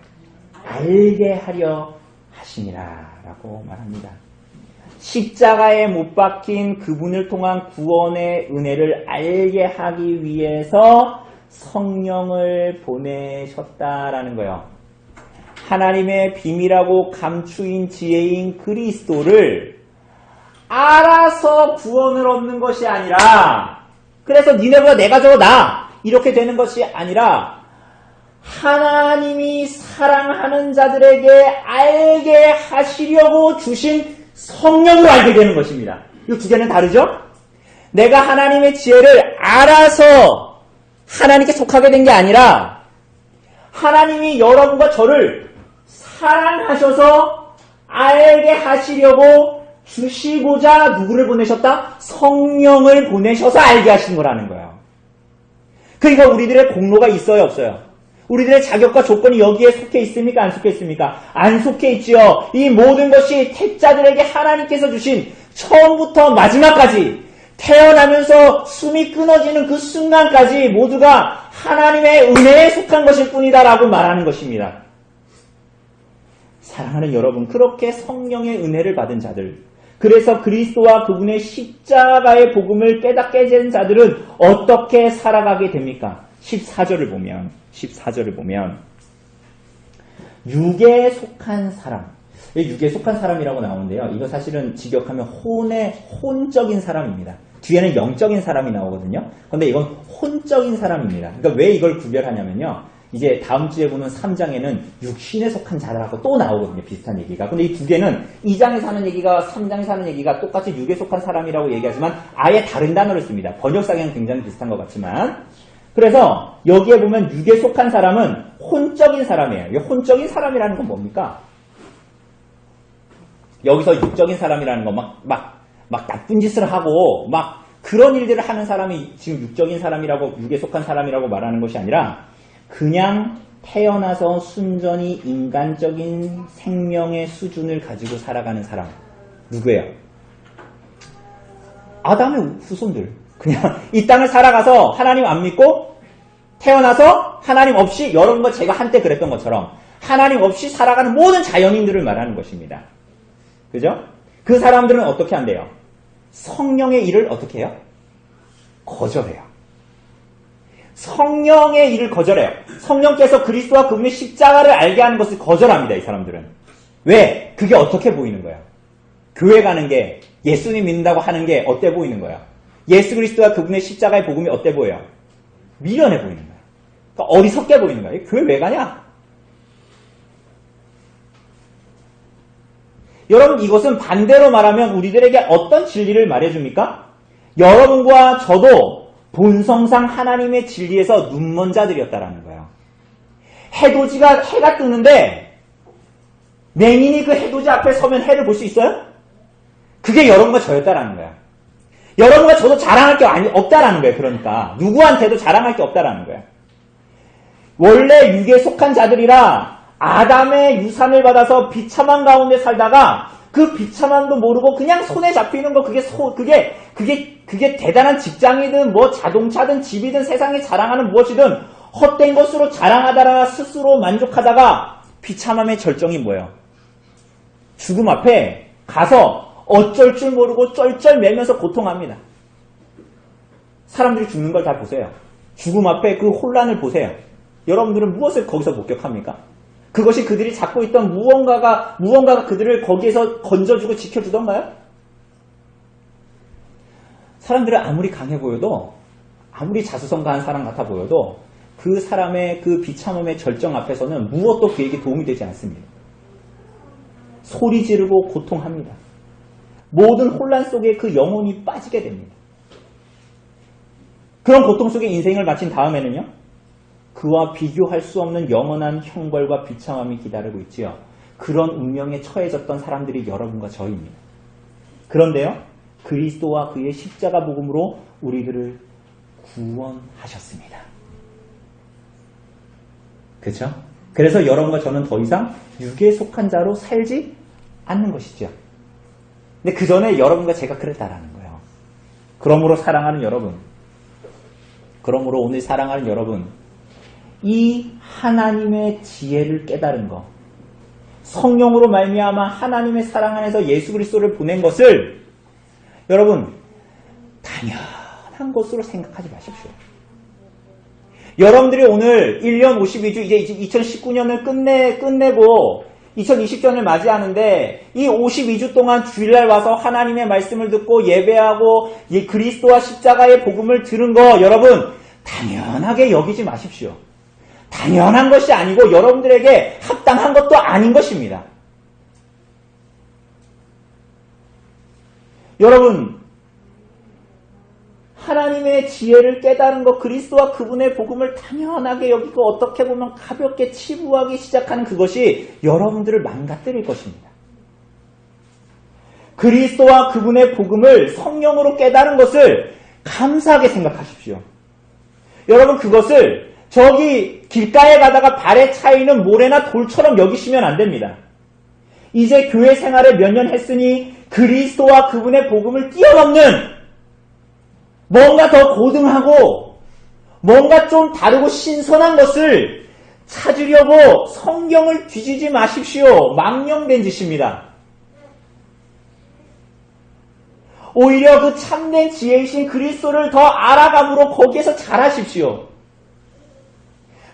S1: 알게 하려 하심이라 라고 말합니다. 십자가에 못 박힌 그분을 통한 구원의 은혜를 알게 하기 위해서 성령을 보내셨다라는 거예요. 하나님의 비밀하고 감추인 지혜인 그리스도를 알아서 구원을 얻는 것이 아니라, 그래서 니네보다 내가 더 나아 이렇게 되는 것이 아니라 하나님이 사랑하는 자들에게 알게 하시려고 주신 성령으로 알게 되는 것입니다. 이 두 개는 다르죠? 내가 하나님의 지혜를 알아서 하나님께 속하게 된 게 아니라 하나님이 여러분과 저를 사랑하셔서 알게 하시려고 주시고자 누구를 보내셨다? 성령을 보내셔서 알게 하신 거라는 거예요. 그러니까 우리들의 공로가 있어요, 없어요? 우리들의 자격과 조건이 여기에 속해 있습니까? 안 속해 있습니까? 안 속해 있지요. 이 모든 것이 택자들에게 하나님께서 주신 처음부터 마지막까지 태어나면서 숨이 끊어지는 그 순간까지 모두가 하나님의 은혜에 속한 것일 뿐이다라고 말하는 것입니다. 사랑하는 여러분, 그렇게 성령의 은혜를 받은 자들, 그래서 그리스도와 그분의 십자가의 복음을 깨닫게 된 자들은 어떻게 살아가게 됩니까? 14절을 보면 육에 속한 사람, 육에 속한 사람이라고 나오는데요. 이거 사실은 직역하면 혼적인 사람입니다. 뒤에는 영적인 사람이 나오거든요. 그런데 이건 혼적인 사람입니다. 그러니까 왜 이걸 구별하냐면요. 이제 다음 주에 보는 3장에는 육신에 속한 자라고 또 나오거든요. 비슷한 얘기가. 근데 이 두 개는 2장에서 하는 얘기가 3장에서 하는 얘기가 똑같이 육에 속한 사람이라고 얘기하지만 아예 다른 단어를 씁니다. 번역상에는 굉장히 비슷한 것 같지만. 그래서 여기에 보면 육에 속한 사람은 혼적인 사람이에요. 이 혼적인 사람이라는 건 뭡니까? 여기서 육적인 사람이라는 건 막 나쁜 짓을 하고 막 그런 일들을 하는 사람이 지금 육적인 사람이라고, 육에 속한 사람이라고 말하는 것이 아니라 그냥 태어나서 순전히 인간적인 생명의 수준을 가지고 살아가는 사람. 누구예요? 아담의 후손들. 그냥 이 땅을 살아가서 하나님 안 믿고 태어나서 하나님 없이, 여러분과 제가 한때 그랬던 것처럼 하나님 없이 살아가는 모든 자연인들을 말하는 것입니다. 그죠? 그 사람들은 어떻게 한대요? 성령의 일을 어떻게 해요? 거절해요. 성령의 일을 거절해요. 성령께서 그리스도와 그분의 십자가를 알게 하는 것을 거절합니다. 이 사람들은. 왜? 그게 어떻게 보이는 거야? 교회 가는 게, 예수님 믿는다고 하는 게 어때 보이는 거야? 예수 그리스도와 그분의 십자가의 복음이 어때 보여요? 미련해 보이는 거야. 그러니까 어리석게 보이는 거야. 교회 왜 가냐? 여러분, 이것은 반대로 말하면 우리들에게 어떤 진리를 말해줍니까? 여러분과 저도 본성상 하나님의 진리에서 눈먼 자들이었다라는 거예요. 해가 뜨는데 맹인이 그 해돋이 앞에 서면 해를 볼 수 있어요? 그게 여러분과 저였다라는 거야. 여러분과 저도 자랑할 게 없다라는 거예요. 그러니까 누구한테도 자랑할 게 없다라는 거야. 원래 육에 속한 자들이라 아담의 유산을 받아서 비참한 가운데 살다가 그 비참함도 모르고 그냥 손에 잡히는 거 그게 대단한 직장이든 뭐 자동차든 집이든 세상에 자랑하는 무엇이든 헛된 것으로 자랑하다가 스스로 만족하다가 비참함의 절정이 뭐예요? 죽음 앞에 가서 어쩔 줄 모르고 쩔쩔매면서 고통합니다. 사람들이 죽는 걸 다 보세요. 죽음 앞에 그 혼란을 보세요. 여러분들은 무엇을 거기서 목격합니까? 그것이 그들이 잡고 있던 무언가가 그들을 거기에서 건져주고 지켜주던가요? 사람들은 아무리 강해 보여도, 아무리 자수성가한 사람 같아 보여도 그 사람의 그 비참함의 절정 앞에서는 무엇도 그에게 도움이 되지 않습니다. 소리 지르고 고통합니다. 모든 혼란 속에 그 영혼이 빠지게 됩니다. 그런 고통 속에 인생을 마친 다음에는요, 그와 비교할 수 없는 영원한 형벌과 비참함이 기다리고 있지요. 그런 운명에 처해졌던 사람들이 여러분과 저입니다. 그런데요, 그리스도와 그의 십자가 복음으로 우리들을 구원하셨습니다. 그렇죠? 그래서 여러분과 저는 더 이상 육에 속한 자로 살지 않는 것이죠. 근데 그 전에 여러분과 제가 그랬다라는 거예요. 그러므로 사랑하는 여러분, 그러므로 오늘 사랑하는 여러분, 이 하나님의 지혜를 깨달은 것, 성령으로 말미암아 하나님의 사랑 안에서 예수 그리스도를 보낸 것을 여러분 당연한 것으로 생각하지 마십시오. 여러분들이 오늘 1년 52주 이제 2019년을 끝내고 2020년을 맞이하는데 이 52주 동안 주일날 와서 하나님의 말씀을 듣고 예배하고 그리스도와 십자가의 복음을 들은 거 여러분 당연하게 여기지 마십시오. 당연한 것이 아니고 여러분들에게 합당한 것도 아닌 것입니다. 여러분, 하나님의 지혜를 깨달은 것, 그리스도와 그분의 복음을 당연하게 여기고 어떻게 보면 가볍게 치부하기 시작하는 그것이 여러분들을 망가뜨릴 것입니다. 그리스도와 그분의 복음을 성령으로 깨달은 것을 감사하게 생각하십시오. 여러분, 그것을 저기 길가에 가다가 발에 차이는 모래나 돌처럼 여기시면 안 됩니다. 이제 교회 생활을 몇 년 했으니 그리스도와 그분의 복음을 뛰어넘는 뭔가 더 고등하고 뭔가 좀 다르고 신선한 것을 찾으려고 성경을 뒤지지 마십시오. 망령된 짓입니다. 오히려 그 참된 지혜이신 그리스도를 더 알아감으로 거기에서 잘하십시오.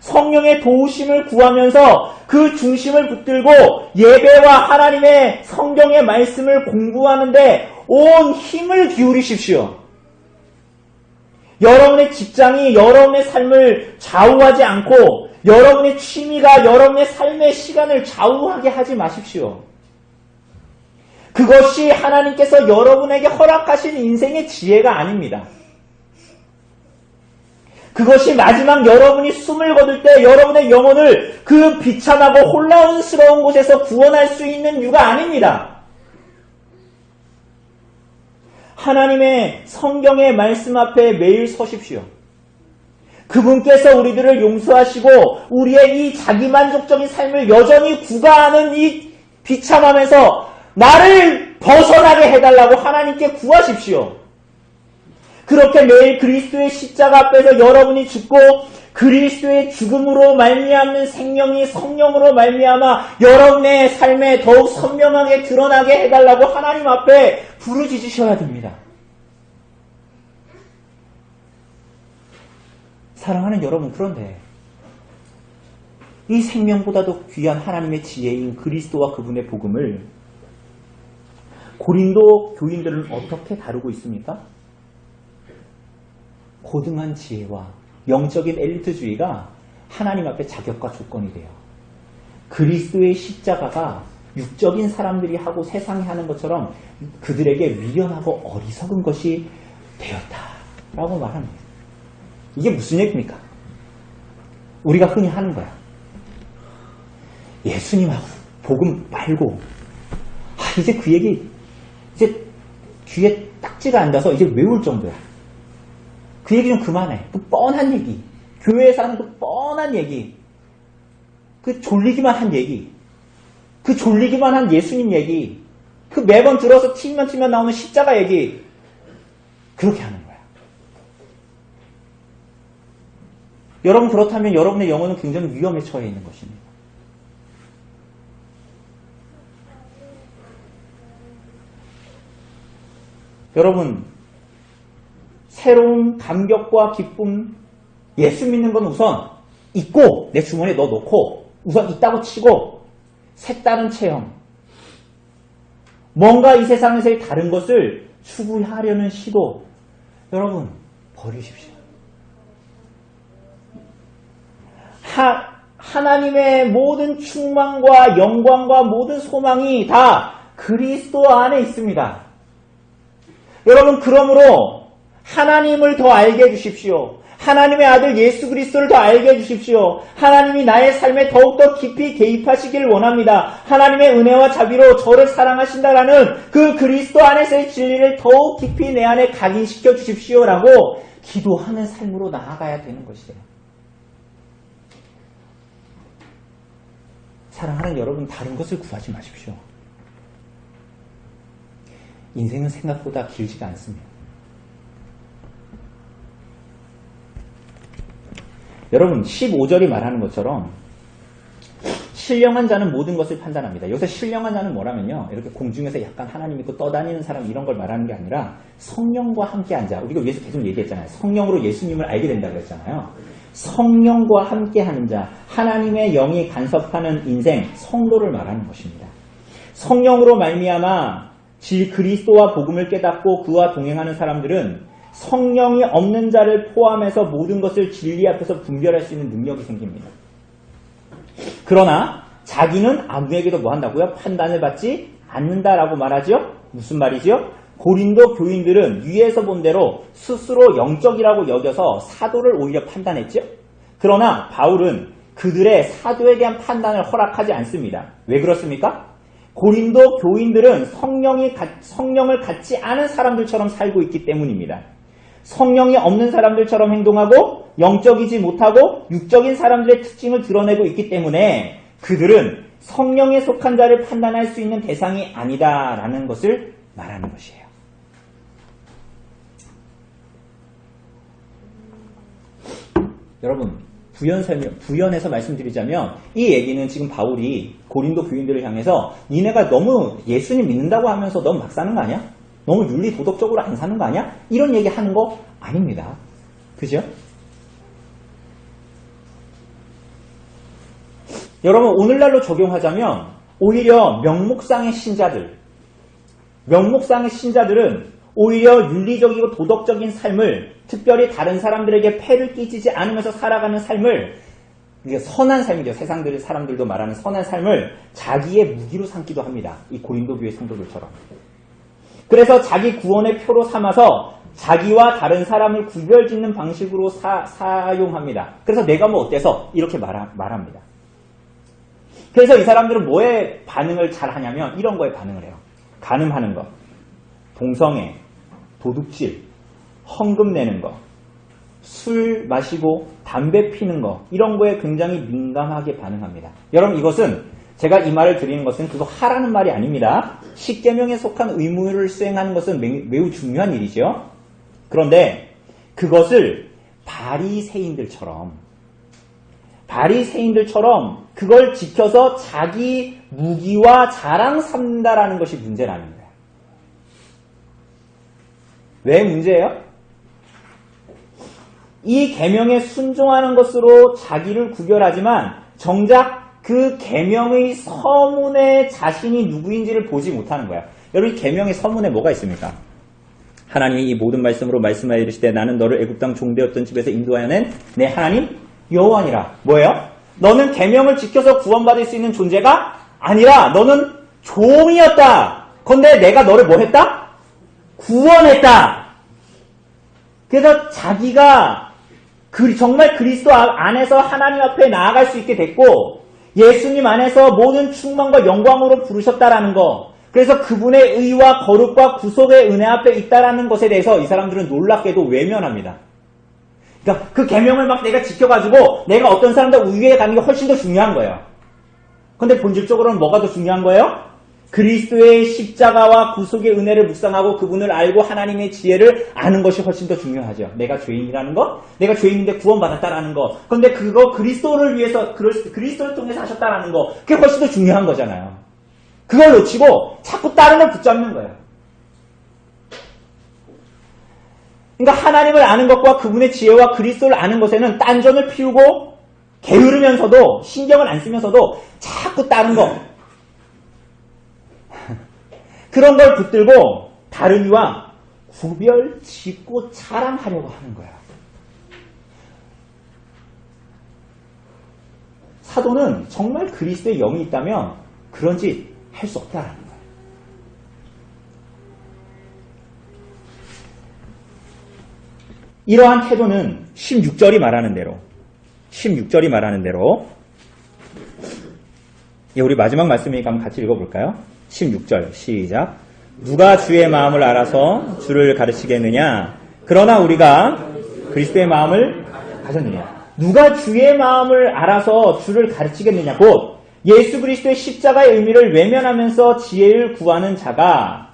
S1: 성령의 도우심을 구하면서 그 중심을 붙들고 예배와 하나님의 성경의 말씀을 공부하는데 온 힘을 기울이십시오. 여러분의 직장이 여러분의 삶을 좌우하지 않고 여러분의 취미가 여러분의 삶의 시간을 좌우하게 하지 마십시오. 그것이 하나님께서 여러분에게 허락하신 인생의 지혜가 아닙니다. 그것이 마지막 여러분이 숨을 거둘 때 여러분의 영혼을 그 비참하고 혼란스러운 곳에서 구원할 수 있는 이유가 아닙니다. 하나님의 성경의 말씀 앞에 매일 서십시오. 그분께서 우리들을 용서하시고 우리의 이 자기만족적인 삶을 여전히 구가하는 이 비참함에서 나를 벗어나게 해달라고 하나님께 구하십시오. 그렇게 매일 그리스도의 십자가 앞에서 여러분이 죽고 그리스도의 죽음으로 말미암는 생명이 성령으로 말미암아 여러분의 삶에 더욱 선명하게 드러나게 해달라고 하나님 앞에 부르짖으셔야 됩니다. 사랑하는 여러분, 그런데 이 생명보다도 귀한 하나님의 지혜인 그리스도와 그분의 복음을 고린도 교인들은 어떻게 다루고 있습니까? 고등한 지혜와 영적인 엘리트주의가 하나님 앞에 자격과 조건이 돼요. 그리스도의 십자가가 육적인 사람들이 하고 세상이 하는 것처럼 그들에게 미련하고 어리석은 것이 되었다라고 말합니다. 이게 무슨 얘기입니까? 우리가 흔히 하는 거야. 예수님하고 복음 말고 이제 그 얘기 이제 귀에 딱지가 앉아서 이제 외울 정도야. 그 얘기 좀 그만해. 그 뻔한 얘기. 교회에서 하는 그 뻔한 얘기. 그 졸리기만 한 얘기. 그 졸리기만 한 예수님 얘기. 그 매번 들어서 TV만 틀면 나오는 십자가 얘기. 그렇게 하는 거야. 여러분 그렇다면 여러분의 영혼은 굉장히 위험에 처해 있는 것입니다. 여러분 새로운 감격과 기쁨, 예수 믿는 건 우선 있고 내 주머니에 넣어놓고 우선 있다고 치고 색다른 체험, 뭔가 이 세상에서의 다른 것을 추구하려는 시도, 여러분 버리십시오. 하나님의 모든 충만과 영광과 모든 소망이 다 그리스도 안에 있습니다. 여러분 그러므로 하나님을 더 알게 해주십시오. 하나님의 아들 예수 그리스도를 더 알게 해주십시오. 하나님이 나의 삶에 더욱더 깊이 개입하시기를 원합니다. 하나님의 은혜와 자비로 저를 사랑하신다라는 그 그리스도 안에서의 진리를 더욱 깊이 내 안에 각인시켜 주십시오라고 기도하는 삶으로 나아가야 되는 것이에요. 사랑하는 여러분, 다른 것을 구하지 마십시오. 인생은 생각보다 길지가 않습니다. 여러분 15절이 말하는 것처럼 신령한 자는 모든 것을 판단합니다. 여기서 신령한 자는 뭐라면요, 이렇게 공중에서 약간 하나님 믿고 떠다니는 사람 이런 걸 말하는 게 아니라 성령과 함께한 자. 우리가 위에서 계속 얘기했잖아요. 성령으로 예수님을 알게 된다고 했잖아요. 성령과 함께하는 자, 하나님의 영이 간섭하는 인생, 성도를 말하는 것입니다. 성령으로 말미암아 그리스도와 복음을 깨닫고 그와 동행하는 사람들은 성령이 없는 자를 포함해서 모든 것을 진리 앞에서 분별할 수 있는 능력이 생깁니다. 그러나 자기는 아무에게도 뭐 한다고요? 판단을 받지 않는다라고 말하죠? 무슨 말이죠? 고린도 교인들은 위에서 본 대로 스스로 영적이라고 여겨서 사도를 오히려 판단했죠? 그러나 바울은 그들의 사도에 대한 판단을 허락하지 않습니다. 왜 그렇습니까? 고린도 교인들은 성령을 갖지 않은 사람들처럼 살고 있기 때문입니다. 성령이 없는 사람들처럼 행동하고 영적이지 못하고 육적인 사람들의 특징을 드러내고 있기 때문에 그들은 성령에 속한 자를 판단할 수 있는 대상이 아니다라는 것을 말하는 것이에요. 여러분, 부연해서 말씀드리자면 이 얘기는 지금 바울이 고린도 교인들을 향해서 니네가 너무 예수님 믿는다고 하면서 너무 막 사는 거 아니야? 너무 윤리 도덕적으로 안 사는 거 아니야? 이런 얘기 하는 거 아닙니다. 그죠? 여러분 오늘날로 적용하자면 오히려 명목상의 신자들은 오히려 윤리적이고 도덕적인 삶을, 특별히 다른 사람들에게 폐를 끼치지 않으면서 살아가는 삶을, 이게 선한 삶이죠. 사람들도 말하는 선한 삶을 자기의 무기로 삼기도 합니다. 이 고린도 교회 성도들처럼. 그래서 자기 구원의 표로 삼아서 자기와 다른 사람을 구별짓는 방식으로 사용합니다. 그래서 내가 뭐 어때서 이렇게 말합니다. 그래서 이 사람들은 뭐에 반응을 잘 하냐면 이런 거에 반응을 해요. 간음하는 거, 동성애, 도둑질, 헌금 내는 거, 술 마시고 담배 피는 거, 이런 거에 굉장히 민감하게 반응합니다. 여러분 이것은 제가 이 말을 드리는 것은 그거 하라는 말이 아닙니다. 십계명에 속한 의무를 수행하는 것은 매우 중요한 일이죠. 그런데 그것을 바리새인들처럼 그걸 지켜서 자기 무기와 자랑 삼는다라는 것이 문제라는 거예요. 왜 문제예요? 이 계명에 순종하는 것으로 자기를 구별하지만 정작 그 계명의 서문에 자신이 누구인지를 보지 못하는 거야. 여러분 이 계명의 서문에 뭐가 있습니까? 하나님이 이 모든 말씀으로 말씀하여 이르시되 나는 너를 애굽 땅 종되었던 집에서 인도하여 낸 내 하나님 여호와니라. 뭐예요? 너는 계명을 지켜서 구원받을 수 있는 존재가 아니라 너는 종이었다. 그런데 내가 너를 뭐 했다? 구원했다. 그래서 자기가 정말 그리스도 안에서 하나님 앞에 나아갈 수 있게 됐고, 예수님 안에서 모든 충만과 영광으로 부르셨다라는 거. 그래서 그분의 의와 거룩과 구속의 은혜 앞에 있다라는 것에 대해서 이 사람들은 놀랍게도 외면합니다. 그러니까 그 계명을 막 내가 지켜가지고 내가 어떤 사람보다 우위에 가는 게 훨씬 더 중요한 거예요. 근데 본질적으로는 뭐가 더 중요한 거예요? 그리스도의 십자가와 구속의 은혜를 묵상하고 그분을 알고 하나님의 지혜를 아는 것이 훨씬 더 중요하죠. 내가 죄인이라는 것, 내가 죄인인데 구원받았다라는 것. 그런데 그거 그리스도를 위해서, 그리스도를 통해서 하셨다라는 것, 그게 훨씬 더 중요한 거잖아요. 그걸 놓치고 자꾸 다른 걸 붙잡는 거예요. 그러니까 하나님을 아는 것과 그분의 지혜와 그리스도를 아는 것에는 딴전을 피우고 게으르면서도 신경을 안 쓰면서도 자꾸 다른 거, 그런 걸 붙들고 다른 이와 구별 짓고 자랑하려고 하는 거야. 사도는 정말 그리스도의 영이 있다면 그런 짓 할 수 없다라는 거야. 이러한 태도는 16절이 말하는 대로 우리 마지막 말씀이니까 한번 같이 읽어볼까요? 16절 시작. 누가 주의 마음을 알아서 주를 가르치겠느냐? 그러나 우리가 그리스도의 마음을 가졌느냐? 누가 주의 마음을 알아서 주를 가르치겠느냐? 곧 예수 그리스도의 십자가의 의미를 외면하면서 지혜를 구하는 자가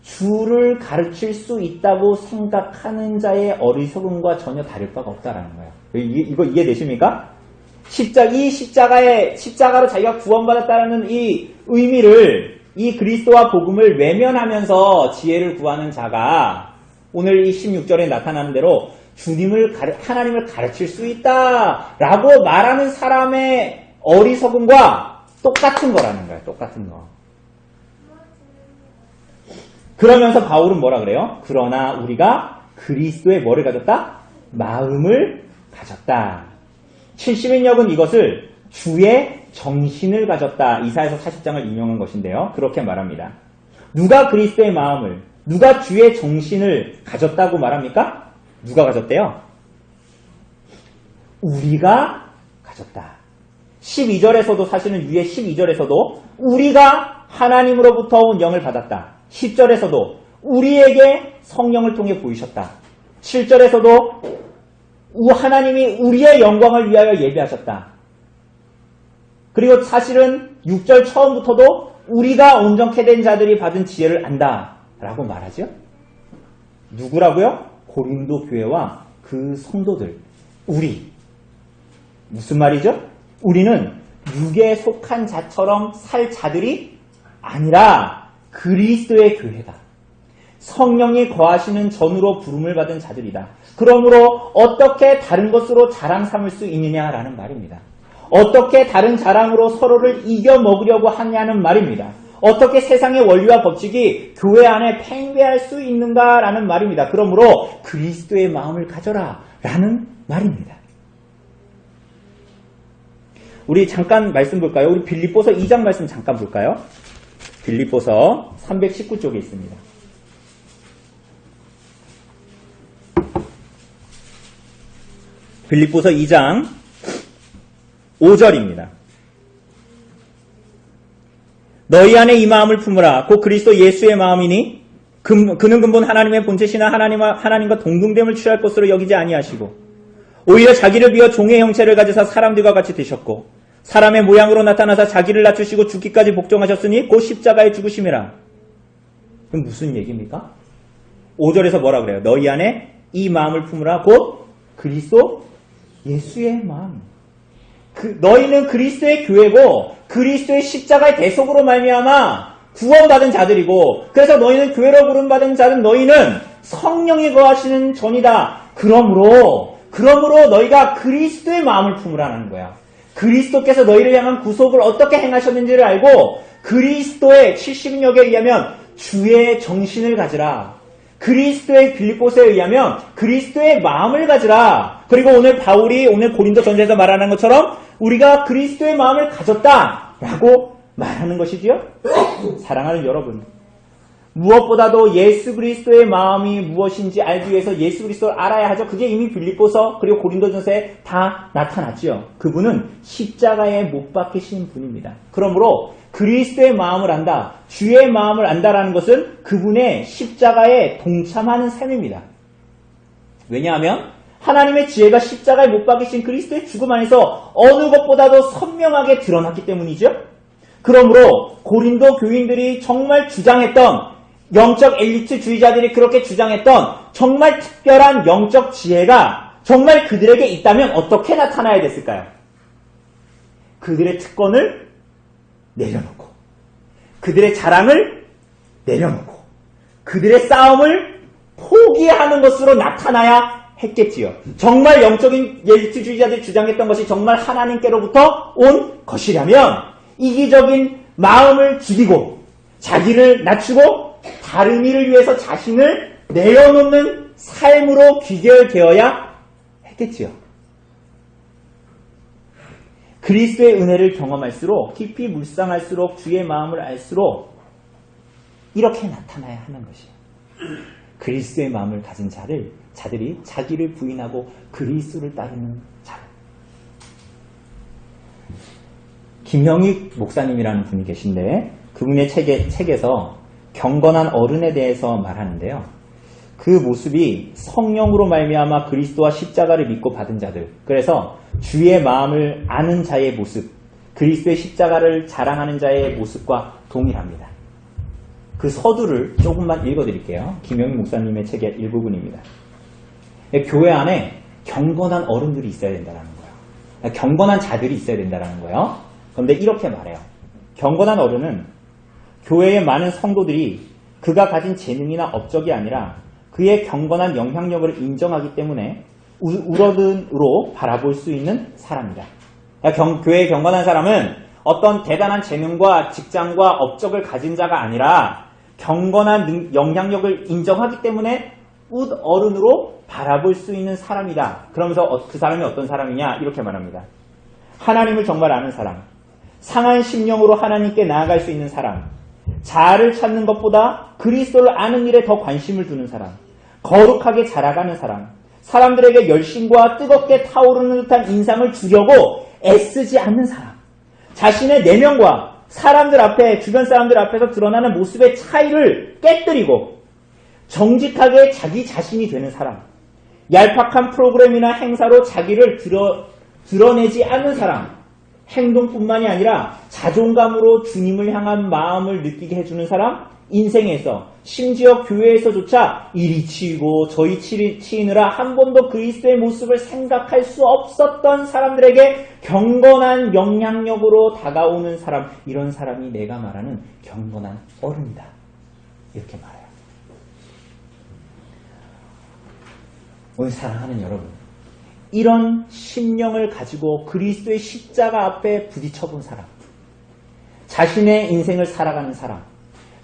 S1: 주를 가르칠 수 있다고 생각하는 자의 어리석음과 전혀 다를 바가 없다라는 거예요. 이거 이해되십니까? 십자가로 자기가 구원받았다는 이 의미를, 이 그리스도와 복음을 외면하면서 지혜를 구하는 자가 오늘 이 16절에 나타나는 대로 하나님을 가르칠 수 있다라고 말하는 사람의 어리석음과 똑같은 거라는 거예요. 똑같은 거. 그러면서 바울은 뭐라 그래요? 그러나 우리가 그리스도의 뭐를 가졌다? 마음을 가졌다. 70인역은 이것을 주의 정신을 가졌다. 이사야서 40장을 인용한 것인데요. 그렇게 말합니다. 누가 그리스도의 마음을, 누가 주의 정신을 가졌다고 말합니까? 누가 가졌대요? 우리가 가졌다. 12절에서도 사실은 위에 12절에서도 우리가 하나님으로부터 온 영을 받았다. 10절에서도 우리에게 성령을 통해 보이셨다. 7절에서도 하나님이 우리의 영광을 위하여 예비하셨다. 그리고 사실은 6절 처음부터도 우리가 온전케 된 자들이 받은 지혜를 안다 라고 말하죠. 누구라고요? 고린도 교회와 그 성도들. 우리. 무슨 말이죠? 우리는 육에 속한 자처럼 살 자들이 아니라 그리스도의 교회다. 성령이 거하시는 전으로 부름을 받은 자들이다. 그러므로 어떻게 다른 것으로 자랑 삼을 수 있느냐라는 말입니다. 어떻게 다른 자랑으로 서로를 이겨 먹으려고 하냐는 말입니다. 어떻게 세상의 원리와 법칙이 교회 안에 팽배할 수 있는가라는 말입니다. 그러므로 그리스도의 마음을 가져라 라는 말입니다. 우리 잠깐 말씀 볼까요? 우리 빌립보서 2장 말씀 잠깐 볼까요? 빌립보서 319쪽에 있습니다. 빌립보서 2장 5절입니다. 너희 안에 이 마음을 품으라. 곧 그리스도 예수의 마음이니 그는 근본 하나님의 본체시나 하나님과 동등됨을 취할 것으로 여기지 아니하시고 오히려 자기를 비어 종의 형체를 가지사 사람들과 같이 되셨고 사람의 모양으로 나타나사 자기를 낮추시고 죽기까지 복종하셨으니 곧 십자가에 죽으심이라. 그럼 무슨 얘기입니까? 5절에서 뭐라 그래요? 너희 안에 이 마음을 품으라. 곧 그리스도 예수의 마음. 너희는 그리스도의 교회고 그리스도의 십자가의 대속으로 말미암아 구원받은 자들이고 그래서 너희는 교회로 부름받은 자는 너희는 성령이 거하시는 전이다. 그러므로 너희가 그리스도의 마음을 품으라는 거야. 그리스도께서 너희를 향한 구속을 어떻게 행하셨는지를 알고 그리스도의 70인역에 의하면 주의 정신을 가지라. 그리스도의 빌립보서에 의하면 그리스도의 마음을 가지라. 그리고 오늘 바울이 오늘 고린도 전서에서 말하는 것처럼 우리가 그리스도의 마음을 가졌다라고 말하는 것이지요. 사랑하는 여러분, 무엇보다도 예수 그리스도의 마음이 무엇인지 알기 위해서 예수 그리스도를 알아야 하죠. 그게 이미 빌립보서 그리고 고린도전서에 다 나타났죠. 그분은 십자가에 못 박히신 분입니다. 그러므로 그리스도의 마음을 안다, 주의 마음을 안다라는 것은 그분의 십자가에 동참하는 삶입니다. 왜냐하면 하나님의 지혜가 십자가에 못 박히신 그리스도의 죽음 안에서 어느 것보다도 선명하게 드러났기 때문이죠. 그러므로 고린도 교인들이 정말 주장했던, 영적 엘리트주의자들이 그렇게 주장했던 정말 특별한 영적 지혜가 정말 그들에게 있다면 어떻게 나타나야 됐을까요? 그들의 특권을 내려놓고, 그들의 자랑을 내려놓고, 그들의 싸움을 포기하는 것으로 나타나야 했겠지요. 정말 영적인 엘리트주의자들이 주장했던 것이 정말 하나님께로부터 온 것이라면 이기적인 마음을 죽이고 자기를 낮추고 다른 이를 위해서 자신을 내려놓는 삶으로 귀결되어야 했겠지요. 그리스도의 은혜를 경험할수록, 깊이 묵상할수록, 주의 마음을 알수록 이렇게 나타나야 하는 것이에요. 그리스도의 마음을 가진 자들이 자기를 부인하고 그리스도를 따르는 자들. 김형익 목사님이라는 분이 계신데 그분의 책에서 경건한 어른에 대해서 말하는데요. 그 모습이 성령으로 말미암아 그리스도와 십자가를 믿고 받은 자들, 그래서 주의 마음을 아는 자의 모습, 그리스도의 십자가를 자랑하는 자의 모습과 동일합니다. 그 서두를 조금만 읽어드릴게요. 김영희 목사님의 책의 일부분입니다. 교회 안에 경건한 어른들이 있어야 된다는 거예요. 경건한 자들이 있어야 된다는 거예요. 그런데 이렇게 말해요. 경건한 어른은 교회의 많은 성도들이 그가 가진 재능이나 업적이 아니라 그의 경건한 영향력을 인정하기 때문에 우러든으로 바라볼 수 있는 사람이다. 교회의 경건한 사람은 어떤 대단한 재능과 직장과 업적을 가진 자가 아니라 경건한 영향력을 인정하기 때문에 어른으로 바라볼 수 있는 사람이다. 그러면서 그 사람이 어떤 사람이냐 이렇게 말합니다. 하나님을 정말 아는 사람, 상한 심령으로 하나님께 나아갈 수 있는 사람, 자아를 찾는 것보다 그리스도를 아는 일에 더 관심을 두는 사람, 거룩하게 자라가는 사람, 사람들에게 열심과 뜨겁게 타오르는 듯한 인상을 주려고 애쓰지 않는 사람, 자신의 내면과 사람들 앞에, 주변 사람들 앞에서 드러나는 모습의 차이를 깨뜨리고 정직하게 자기 자신이 되는 사람, 얄팍한 프로그램이나 행사로 자기를 드러내지 않는 사람, 행동뿐만이 아니라 자존감으로 주님을 향한 마음을 느끼게 해주는 사람, 인생에서 심지어 교회에서조차 이리 치이고 저리 치이느라 한 번도 그리스도의 모습을 생각할 수 없었던 사람들에게 경건한 영향력으로 다가오는 사람, 이런 사람이 내가 말하는 경건한 어른이다. 이렇게 말해요. 오늘 사랑하는 여러분, 이런 심령을 가지고 그리스도의 십자가 앞에 부딪혀본 사람, 자신의 인생을 살아가는 사람,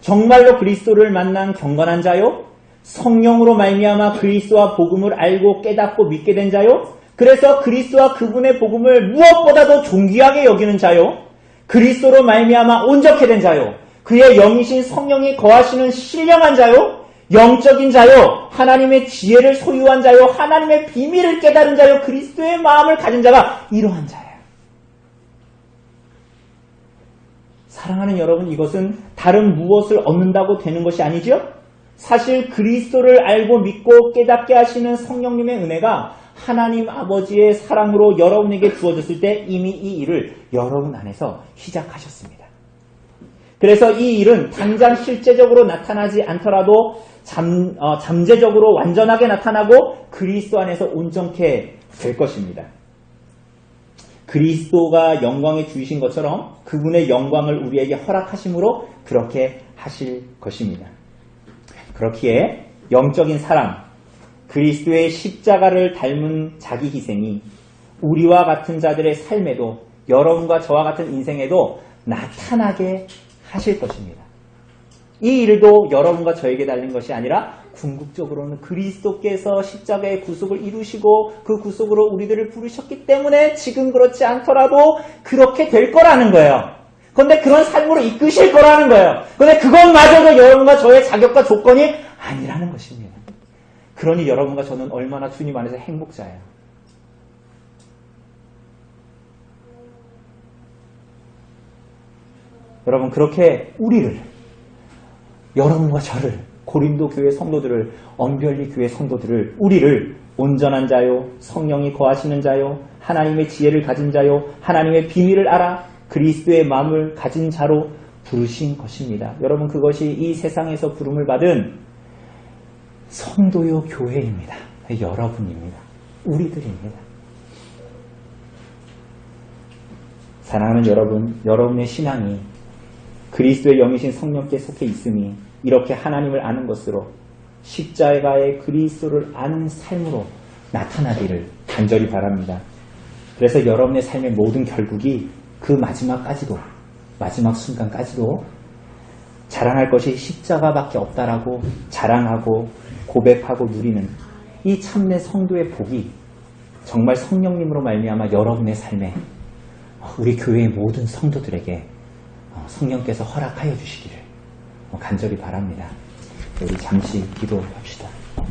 S1: 정말로 그리스도를 만난 경건한 자요? 성령으로 말미암아 그리스도와 복음을 알고 깨닫고 믿게 된 자요? 그래서 그리스도와 그분의 복음을 무엇보다도 존귀하게 여기는 자요? 그리스도로 말미암아 온전케 된 자요? 그의 영이신 성령이 거하시는 신령한 자요? 영적인 자요, 하나님의 지혜를 소유한 자요, 하나님의 비밀을 깨달은 자요, 그리스도의 마음을 가진 자가 이러한 자예요. 사랑하는 여러분, 이것은 다른 무엇을 얻는다고 되는 것이 아니죠? 사실 그리스도를 알고 믿고 깨닫게 하시는 성령님의 은혜가 하나님 아버지의 사랑으로 여러분에게 주어졌을 때 이미 이 일을 여러분 안에서 시작하셨습니다. 그래서 이 일은 당장 실제적으로 나타나지 않더라도 잠재적으로 완전하게 나타나고 그리스도 안에서 온전케 될 것입니다. 그리스도가 영광의 주이신 것처럼 그분의 영광을 우리에게 허락하심으로 그렇게 하실 것입니다. 그렇기에 영적인 사랑, 그리스도의 십자가를 닮은 자기 희생이 우리와 같은 자들의 삶에도, 여러분과 저와 같은 인생에도 나타나게 하실 것입니다. 이 일도 여러분과 저에게 달린 것이 아니라 궁극적으로는 그리스도께서 십자가의 구속을 이루시고 그 구속으로 우리들을 부르셨기 때문에 지금 그렇지 않더라도 그렇게 될 거라는 거예요. 그런데 그런 삶으로 이끄실 거라는 거예요. 그런데 그것마저도 여러분과 저의 자격과 조건이 아니라는 것입니다. 그러니 여러분과 저는 얼마나 주님 안에서 행복자예요. 여러분, 그렇게 우리를, 여러분과 저를, 고린도 교회 성도들을, 언별리 교회 성도들을, 우리를 온전한 자요, 성령이 거하시는 자요, 하나님의 지혜를 가진 자요, 하나님의 비밀을 알아 그리스도의 마음을 가진 자로 부르신 것입니다. 여러분, 그것이 이 세상에서 부름을 받은 성도요 교회입니다. 여러분입니다. 우리들입니다. 사랑하는 여러분, 여러분의 신앙이 그리스도의 영이신 성령께 속해 있으니 이렇게 하나님을 아는 것으로 십자가의 그리스도를 아는 삶으로 나타나기를 간절히 바랍니다. 그래서 여러분의 삶의 모든 결국이 그 마지막까지도, 마지막 순간까지도 자랑할 것이 십자가밖에 없다라고 자랑하고 고백하고 누리는 이 참내 성도의 복이 정말 성령님으로 말미암아 여러분의 삶에, 우리 교회의 모든 성도들에게 성령께서 허락하여 주시기를 간절히 바랍니다. 우리 잠시 기도합시다.